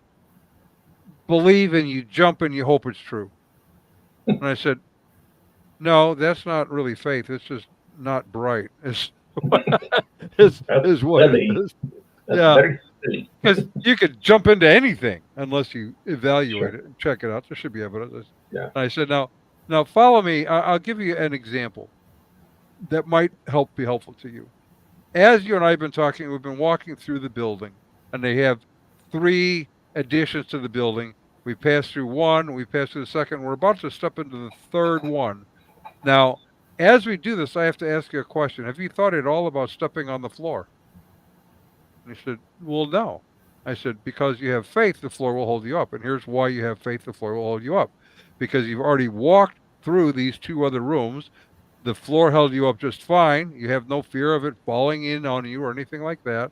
believe and you jump and you hope it's true. And I said, no, that's not really faith. It's just not bright. It's what it is. Yeah, because you could jump into anything unless you evaluate it and check it out. There should be evidence. Yeah. And I said, now follow me. I'll give you an example that might be helpful to you. As you and I have been talking, we've been walking through the building, and they have 3 additions to the building. We passed through one, we passed through the second. We're about to step into the third one. Now, as we do this, I have to ask you a question. Have you thought at all about stepping on the floor? And he said, well, no. I said, because you have faith, the floor will hold you up. And here's why you have faith, the floor will hold you up. Because you've already walked through these 2 other rooms. The floor held you up just fine. You have no fear of it falling in on you or anything like that.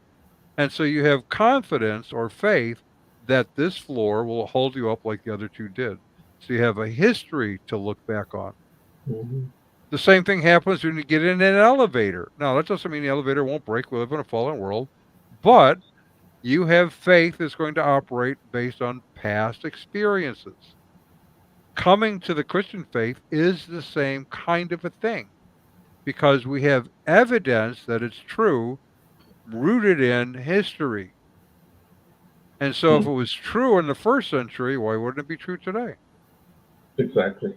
And so you have confidence or faith that this floor will hold you up like the other 2 did. So you have a history to look back on. Mm-hmm. The same thing happens when you get in an elevator. Now, that doesn't mean the elevator won't break. We live in a fallen world. But you have faith that's going to operate based on past experiences. Coming to the Christian faith is the same kind of a thing, because we have evidence that it's true, rooted in history. And so if it was true in the first century, why wouldn't it be true today? Exactly.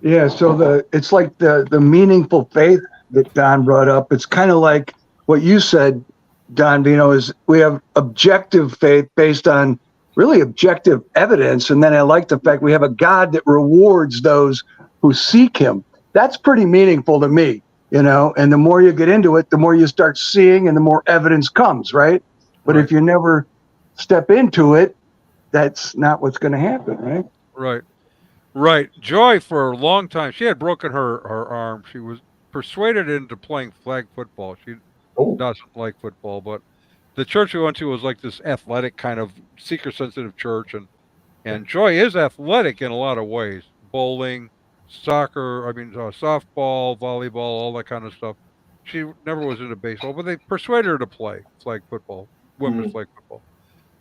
Yeah, so it's like the meaningful faith that Don brought up. It's kind of like what you said, Don Veinot, is we have objective faith based on really objective evidence. And then I like the fact we have a God that rewards those who seek him. That's pretty meaningful to me, and the more you get into it, the more you start seeing and the more evidence comes, right? But if you never step into it, that's not what's going to happen, right? Right. Joy, for a long time, she had broken her arm. She was persuaded into playing flag football. She doesn't like football, but the church we went to was like this athletic kind of seeker-sensitive church, and Joy is athletic in a lot of ways. Bowling, soccer, softball, volleyball, all that kind of stuff. She never was into baseball, but they persuaded her to play flag football, women's flag football,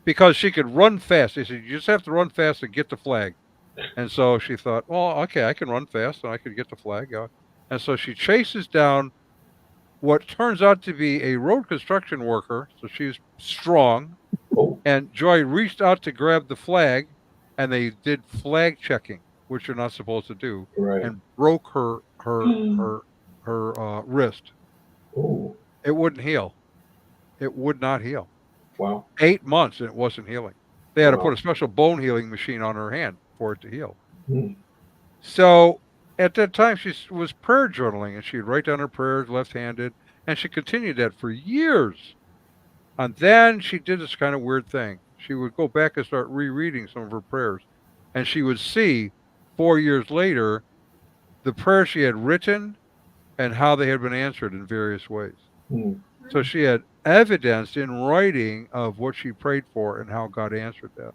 because she could run fast. They said, you just have to run fast and get the flag. And so she thought, well, okay, I can run fast and I could get the flag. And so she chases down what turns out to be a road construction worker. So she's strong. And Joy reached out to grab the flag, and they did flag checking, which you're not supposed to do, and broke her wrist. Oh. It wouldn't heal. It would not heal. Wow. 8 months and it wasn't healing. They had to put a special bone healing machine on her hand for it to heal. So at that time, she was prayer journaling, and she'd write down her prayers left-handed, and she continued that for years. And then she did this kind of weird thing. She would go back and start rereading some of her prayers, and she would see 4 years later the prayers she had written and how they had been answered in various ways. So she had evidence in writing of what she prayed for and how God answered that.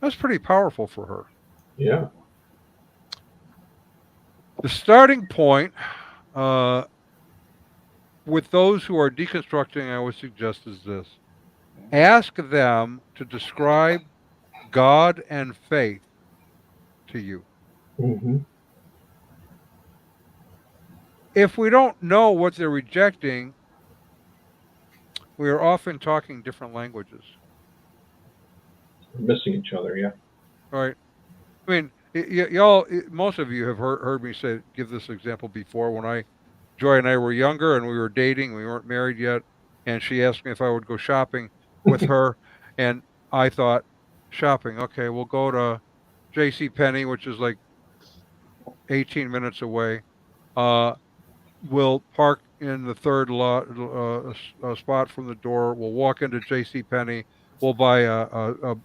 That's pretty powerful for her. Yeah. The starting point with those who are deconstructing, I would suggest, is this. Ask them to describe God and faith to you. If we don't know what they're rejecting, we are often talking different languages. We're missing each other, yeah. Right. I mean, y'all, most of you have heard me give this example before. When Joy and I were younger and we were dating, we weren't married yet, and she asked me if I would go shopping with her, and I thought, shopping, okay, we'll go to J.C. Penney, which is like 18 minutes away. We'll park in the third lot spot from the door. We'll walk into J.C. Penney. We'll buy a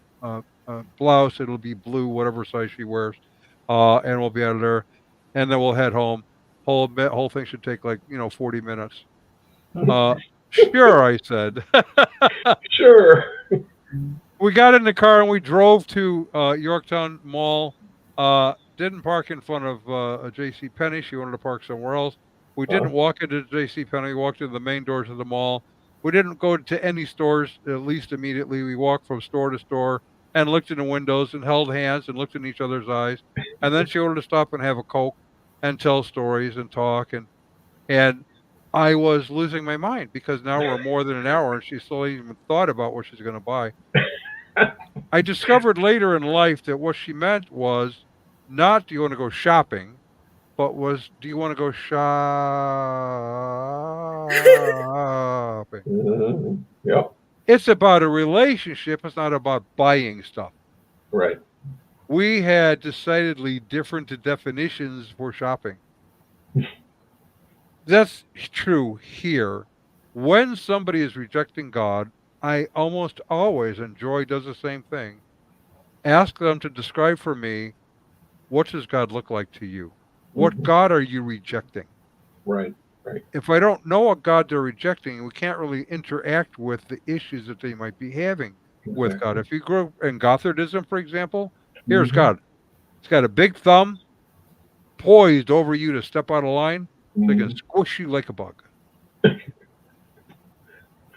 blouse. It'll be blue, whatever size she wears, and we'll be out of there. And then we'll head home. Whole thing should take like 40 minutes. Sure, I said. Sure. We got in the car and we drove to Yorktown Mall. Didn't park in front of a J.C. Penney. She wanted to park somewhere else. We didn't walk into J.C. Penney. We walked into the main doors of the mall. We didn't go to any stores, at least immediately. We walked from store to store and looked in the windows and held hands and looked in each other's eyes. And then she wanted to stop and have a Coke and tell stories and talk. And I was losing my mind because now we're more than an hour and she still ain't even thought about what she's going to buy. I discovered later in life that what she meant was not, do you want to go shopping, but was, do you want to go shopping? Yep. It's about a relationship. It's not about buying stuff. Right. We had decidedly different definitions for shopping. That's true here. When somebody is rejecting God, I almost always, and Joy does the same thing, ask them to describe for me, what does God look like to you? What God are you rejecting? Right. Right. If I don't know what God they're rejecting, we can't really interact with the issues that they might be having with God. If you grew up in Gothardism, for example, here's God. He's got a big thumb poised over you to step out of line so he can squish you like a bug.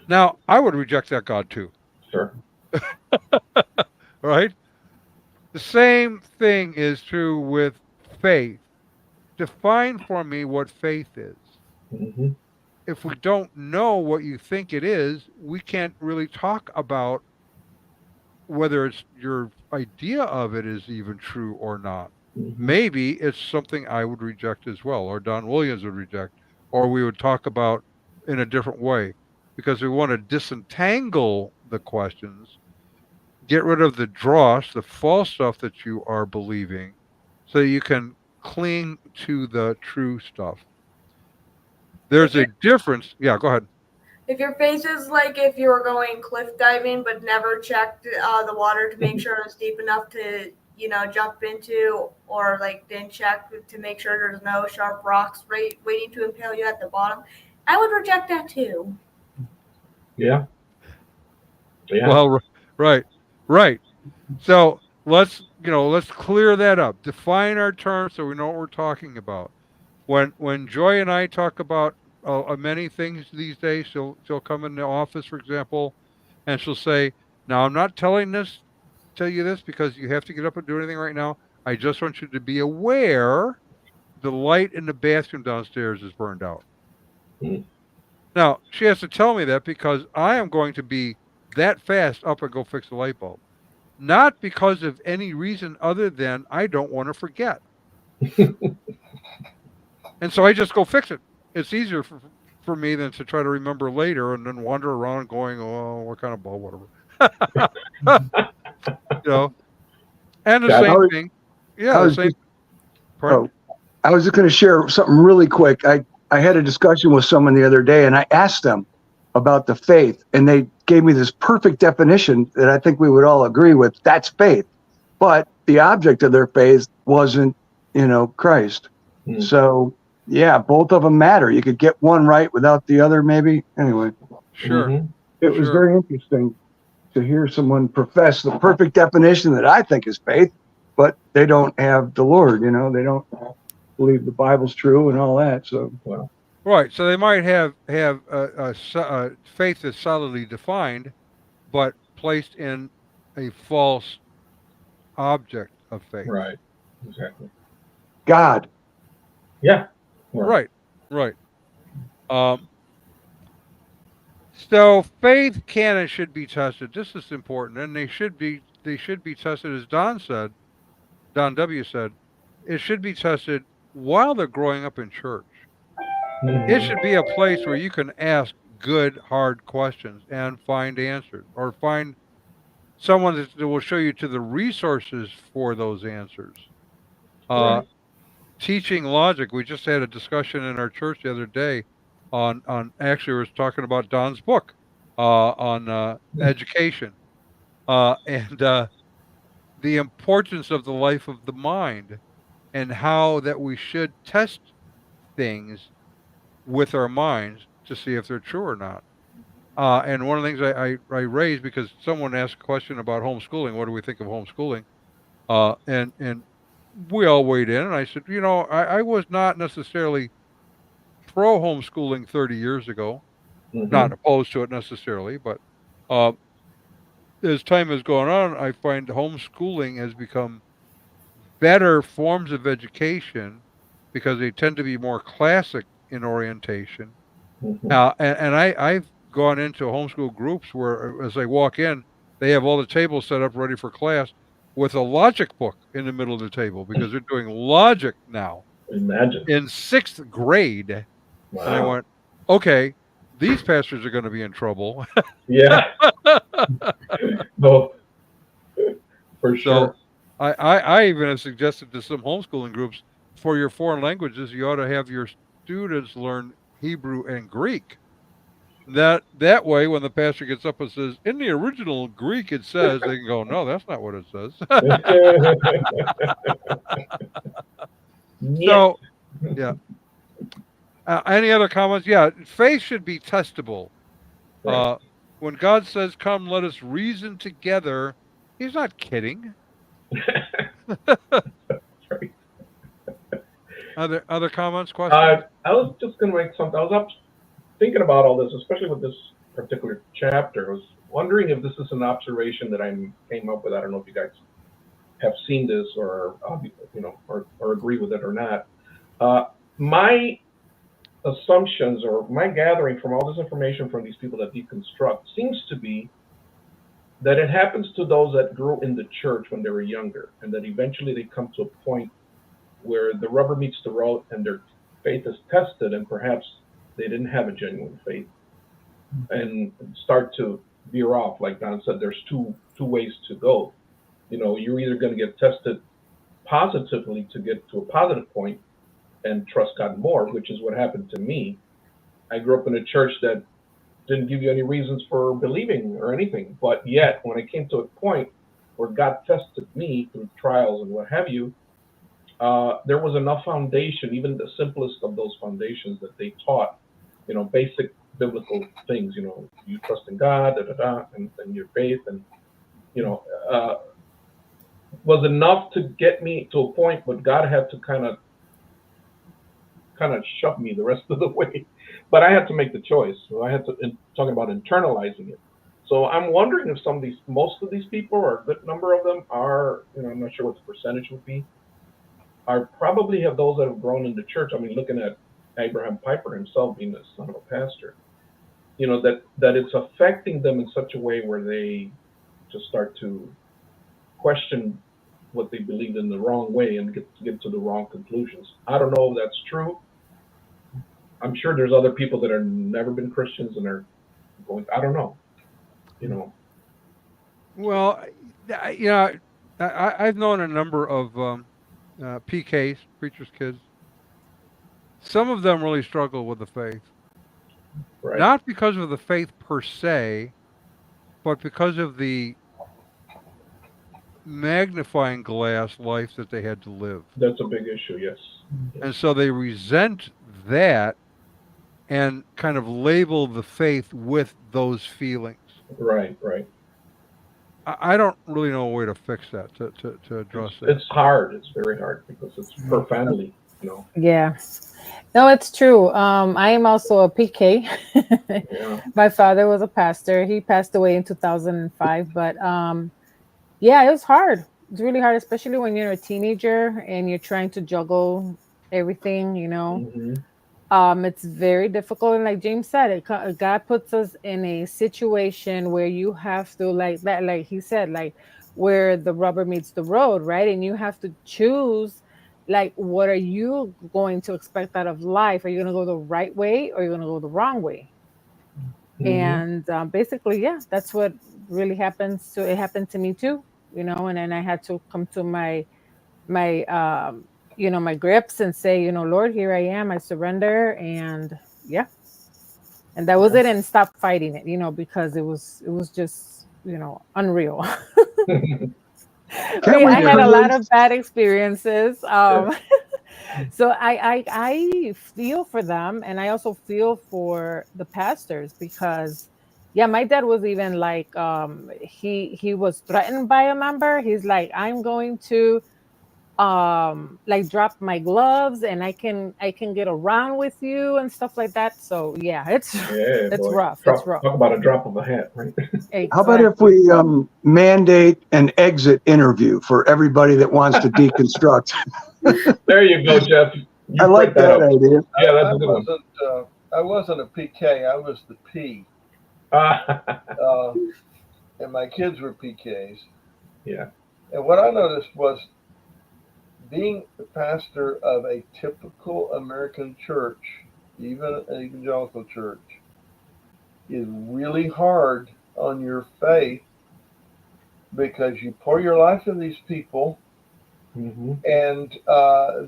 Now, I would reject that God too. Sure. Right? The same thing is true with faith. Define for me what faith is. If we don't know what you think it is, we can't really talk about whether it's your idea of it is even true or not. Maybe it's something I would reject as well, or Don Williams would reject, or we would talk about in a different way, because we want to disentangle the questions, get rid of the dross, the false stuff that you are believing, so you can cling to the true stuff. There's a difference. Yeah, go ahead. If your faith is like if you were going cliff diving but never checked the water to make sure it was deep enough to, jump into, or like didn't check to make sure there's no sharp rocks waiting to impale you at the bottom, I would reject that too. Yeah. Yeah. Well, right. So let's clear that up. Define our terms so we know what we're talking about. When Joy and I talk about many things these days, she'll come in the office, for example, and she'll say, "Now I'm not tell you this because you have to get up and do anything right now. I just want you to be aware the light in the bathroom downstairs is burned out." Now she has to tell me that because I am going to be that fast up and go fix the light bulb, not because of any reason other than I don't want to forget. And so I just go fix it. It's easier for me than to try to remember later and then wander around going, "Oh, what kind of bulb, whatever." And the same thing. Yeah, the same. I was just going to share something really quick. I had a discussion with someone the other day, and I asked them about the faith, and they gave me this perfect definition that I think we would all agree with. That's faith. But the object of their faith wasn't, Christ. So, yeah, both of them matter. You could get one right without the other, maybe. Anyway. Sure. It was very interesting to hear someone profess the perfect definition that I think is faith, but they don't have the Lord, they don't believe the Bible's true and all that. So, well, right. So they might have a faith that's solidly defined, but placed in a false object of faith. Right. Exactly. God. Yeah. Right. So faith can and should be tested. This is important, and they should be tested, as Don W said. It should be tested while they're growing up in church. It should be a place where you can ask good, hard questions and find answers, or find someone that will show you to the resources for those answers. Right. Teaching logic. We just had a discussion in our church the other day on actually we was talking about Don's book on education and the importance of the life of the mind, and how that we should test things with our minds to see if they're true or not. And one of the things I raised, because someone asked a question about homeschooling, what do we think of homeschooling? And we all weighed in, and I said, I was not necessarily pro homeschooling 30 years ago, not opposed to it necessarily, but uh, as time has gone on, I find homeschooling has become better forms of education because they tend to be more classic in orientation. And I've gone into homeschool groups where, as I walk in, they have all the tables set up ready for class with a logic book in the middle of the table because they're doing logic now Imagine. in 6th grade. And I Wow. went, okay, these pastors are going to be in trouble. Yeah. No. For sure. So I even have suggested to some homeschooling groups, for your foreign languages, you ought to have your students learn Hebrew and Greek. That way, when the pastor gets up and says, in the original Greek it says, they can go, no, that's not what it says. So, yeah. Any other comments? Yeah, faith should be testable. Right. When God says, come, let us reason together, he's not kidding. Right. Other comments, questions? I was just going to make something. I was up thinking about all this, especially with this particular chapter. I was wondering if this is an observation that I came up with. I don't know if you guys have seen this or agree with it or not. My assumptions or my gathering from all this information from these people that deconstruct seems to be that it happens to those that grew in the church when they were younger, and that eventually they come to a point where the rubber meets the road and their faith is tested, and perhaps they didn't have a genuine faith, and start to veer off. Like Don said, there's two ways to go. You're either going to get tested positively to get to a positive point and trust God more, which is what happened to me. I grew up in a church that didn't give you any reasons for believing or anything, but yet when I came to a point where God tested me through trials and what have you, there was enough foundation, even the simplest of those foundations that they taught, basic biblical things, you trust in God, and your faith, and, was enough to get me to a point, but God had to kind of shove me the rest of the way. But I had to make the choice. So I had to, talking about internalizing it. So I'm wondering if most of these people, or a good number of them are, I'm not sure what the percentage would be, are probably have those that have grown in the church. I mean, looking at Abraham Piper himself being the son of a pastor, that it's affecting them in such a way where they just start to question what they believed in the wrong way and get to the wrong conclusions. I don't know if that's true. I'm sure there's other people that have never been Christians and are going, I don't know, Well, I've known a number of PKs, preachers' kids. Some of them really struggle with the faith. Right. Not because of the faith per se, but because of the magnifying glass life that they had to live. That's a big issue, yes. And so they resent that and kind of label the faith with those feelings. Right. I don't really know a way to fix that, to address that. It's hard. It's very hard because it's per family, Yeah. No, it's true. I am also a PK. Yeah. My father was a pastor. He passed away in 2005. But yeah, it was hard. It's really hard, especially when you're a teenager and you're trying to juggle everything, It's very difficult. And like James said, God puts us in a situation where you have to, like that, like he said, like where the rubber meets the road, right? And you have to choose, like, what are you going to expect out of life? Are you going to go the right way or are you going to go the wrong way? And basically, yeah, that's what really happens. So it happened to me too, you know, and then I had to come to my my grips and say, you know, Lord, here I am, I surrender. And yeah, and that was it. And stop fighting it, you know, because it was just, you know, unreal. I had a lot of bad experiences. So I feel for them, and I also feel for the pastors, because yeah, my dad was even like, he was threatened by a member. He's like, I'm going to like drop my gloves, and I can get around with you and stuff like that. So yeah, it's it's boy. rough. Talk It's rough. about a drop of a hat, right? Exactly. How about if we mandate an exit interview for everybody that wants to deconstruct? There you go, Jeff. I like that idea. Yeah, that's a good one. I wasn't a PK. I was the P. And my kids were PKs. Yeah. And what I noticed was, being the pastor of a typical American church, even an evangelical church, is really hard on your faith, because you pour your life into these people, and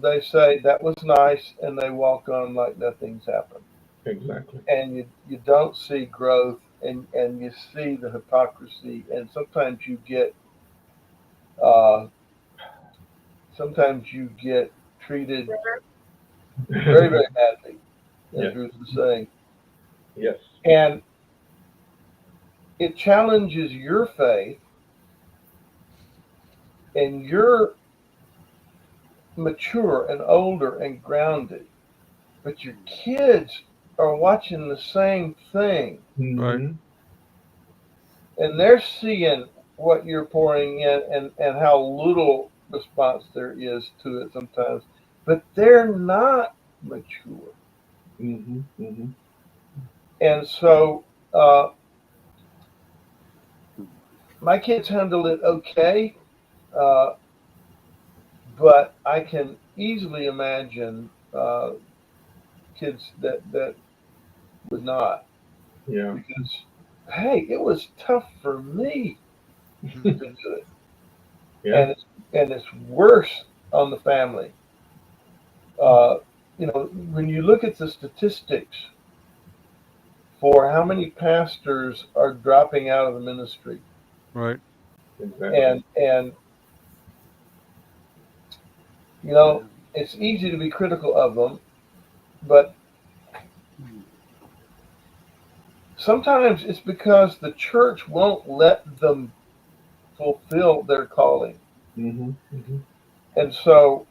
they say that was nice, and they walk on like nothing's happened. Exactly. And you don't see growth, and you see the hypocrisy, and sometimes you get treated very, very badly, as Ruth was saying. Yes. And it challenges your faith, and you're mature and older and grounded, but your kids are watching the same thing. Right. And they're seeing what you're pouring in, and how little response there is to it sometimes, but they're not mature. And so my kids handle it okay, but I can easily imagine kids that would not. Yeah. Because, hey, it was tough for me to do it. Yeah. And it's worse on the family. You know, when you look at the statistics for how many pastors are dropping out of the ministry, Right. Exactly. and you know, it's easy to be critical of them, but sometimes it's because the church won't let them fulfill their calling. And so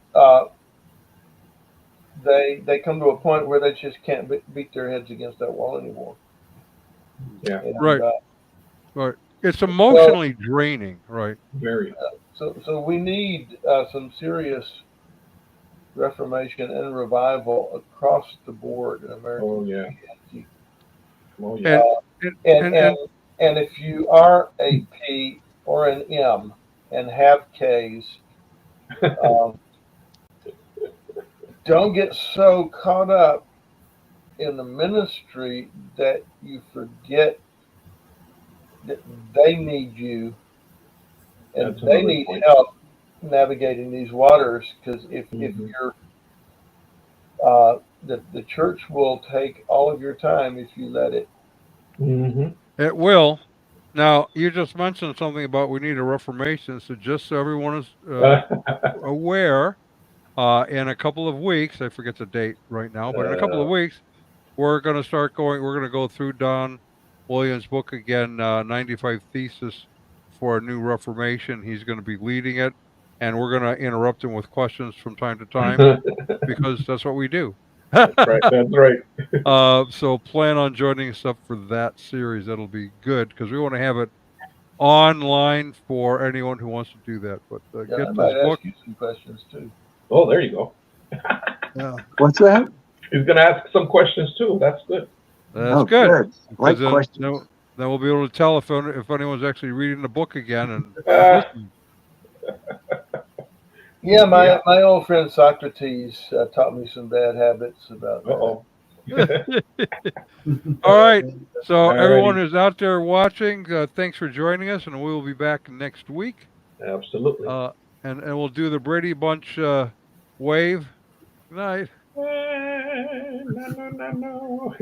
they come to a point where they just can't beat their heads against that wall anymore. Yeah. And, Right. Right. It's emotionally draining. Right. Very. So we need some serious reformation and revival across the board in America. Oh yeah. Oh yeah. And if you are a P or an M and have Ks, don't get so caught up in the ministry that you forget that they need you, and they need help navigating these waters. Because if you're the church will take all of your time if you let it. It will. Now, you just mentioned something about we need a reformation. So just so everyone is aware, in a couple of weeks, I forget the date right now, but in a couple of weeks, we're going to start going. We're going to go through Don Williams' book again, 95 Thesis for a New Reformation. He's going to be leading it, and we're going to interrupt him with questions from time to time because that's what we do. That's right. That's right. So plan on joining us up for that series. That'll be good because we want to have it online for anyone who wants to do that. But get I might this book. ask you some questions too. Oh, there you go. Yeah. What's that? He's going to ask some questions too. That's good. That's good. Like then, questions. Then we'll be able to tell if anyone's actually reading the book again and listening. Yeah, my old friend Socrates taught me some bad habits about that. All right. So everyone Alrighty. who's out there watching, thanks for joining us, and we will be back next week. Absolutely. And we'll do the Brady Bunch wave. Good night. No.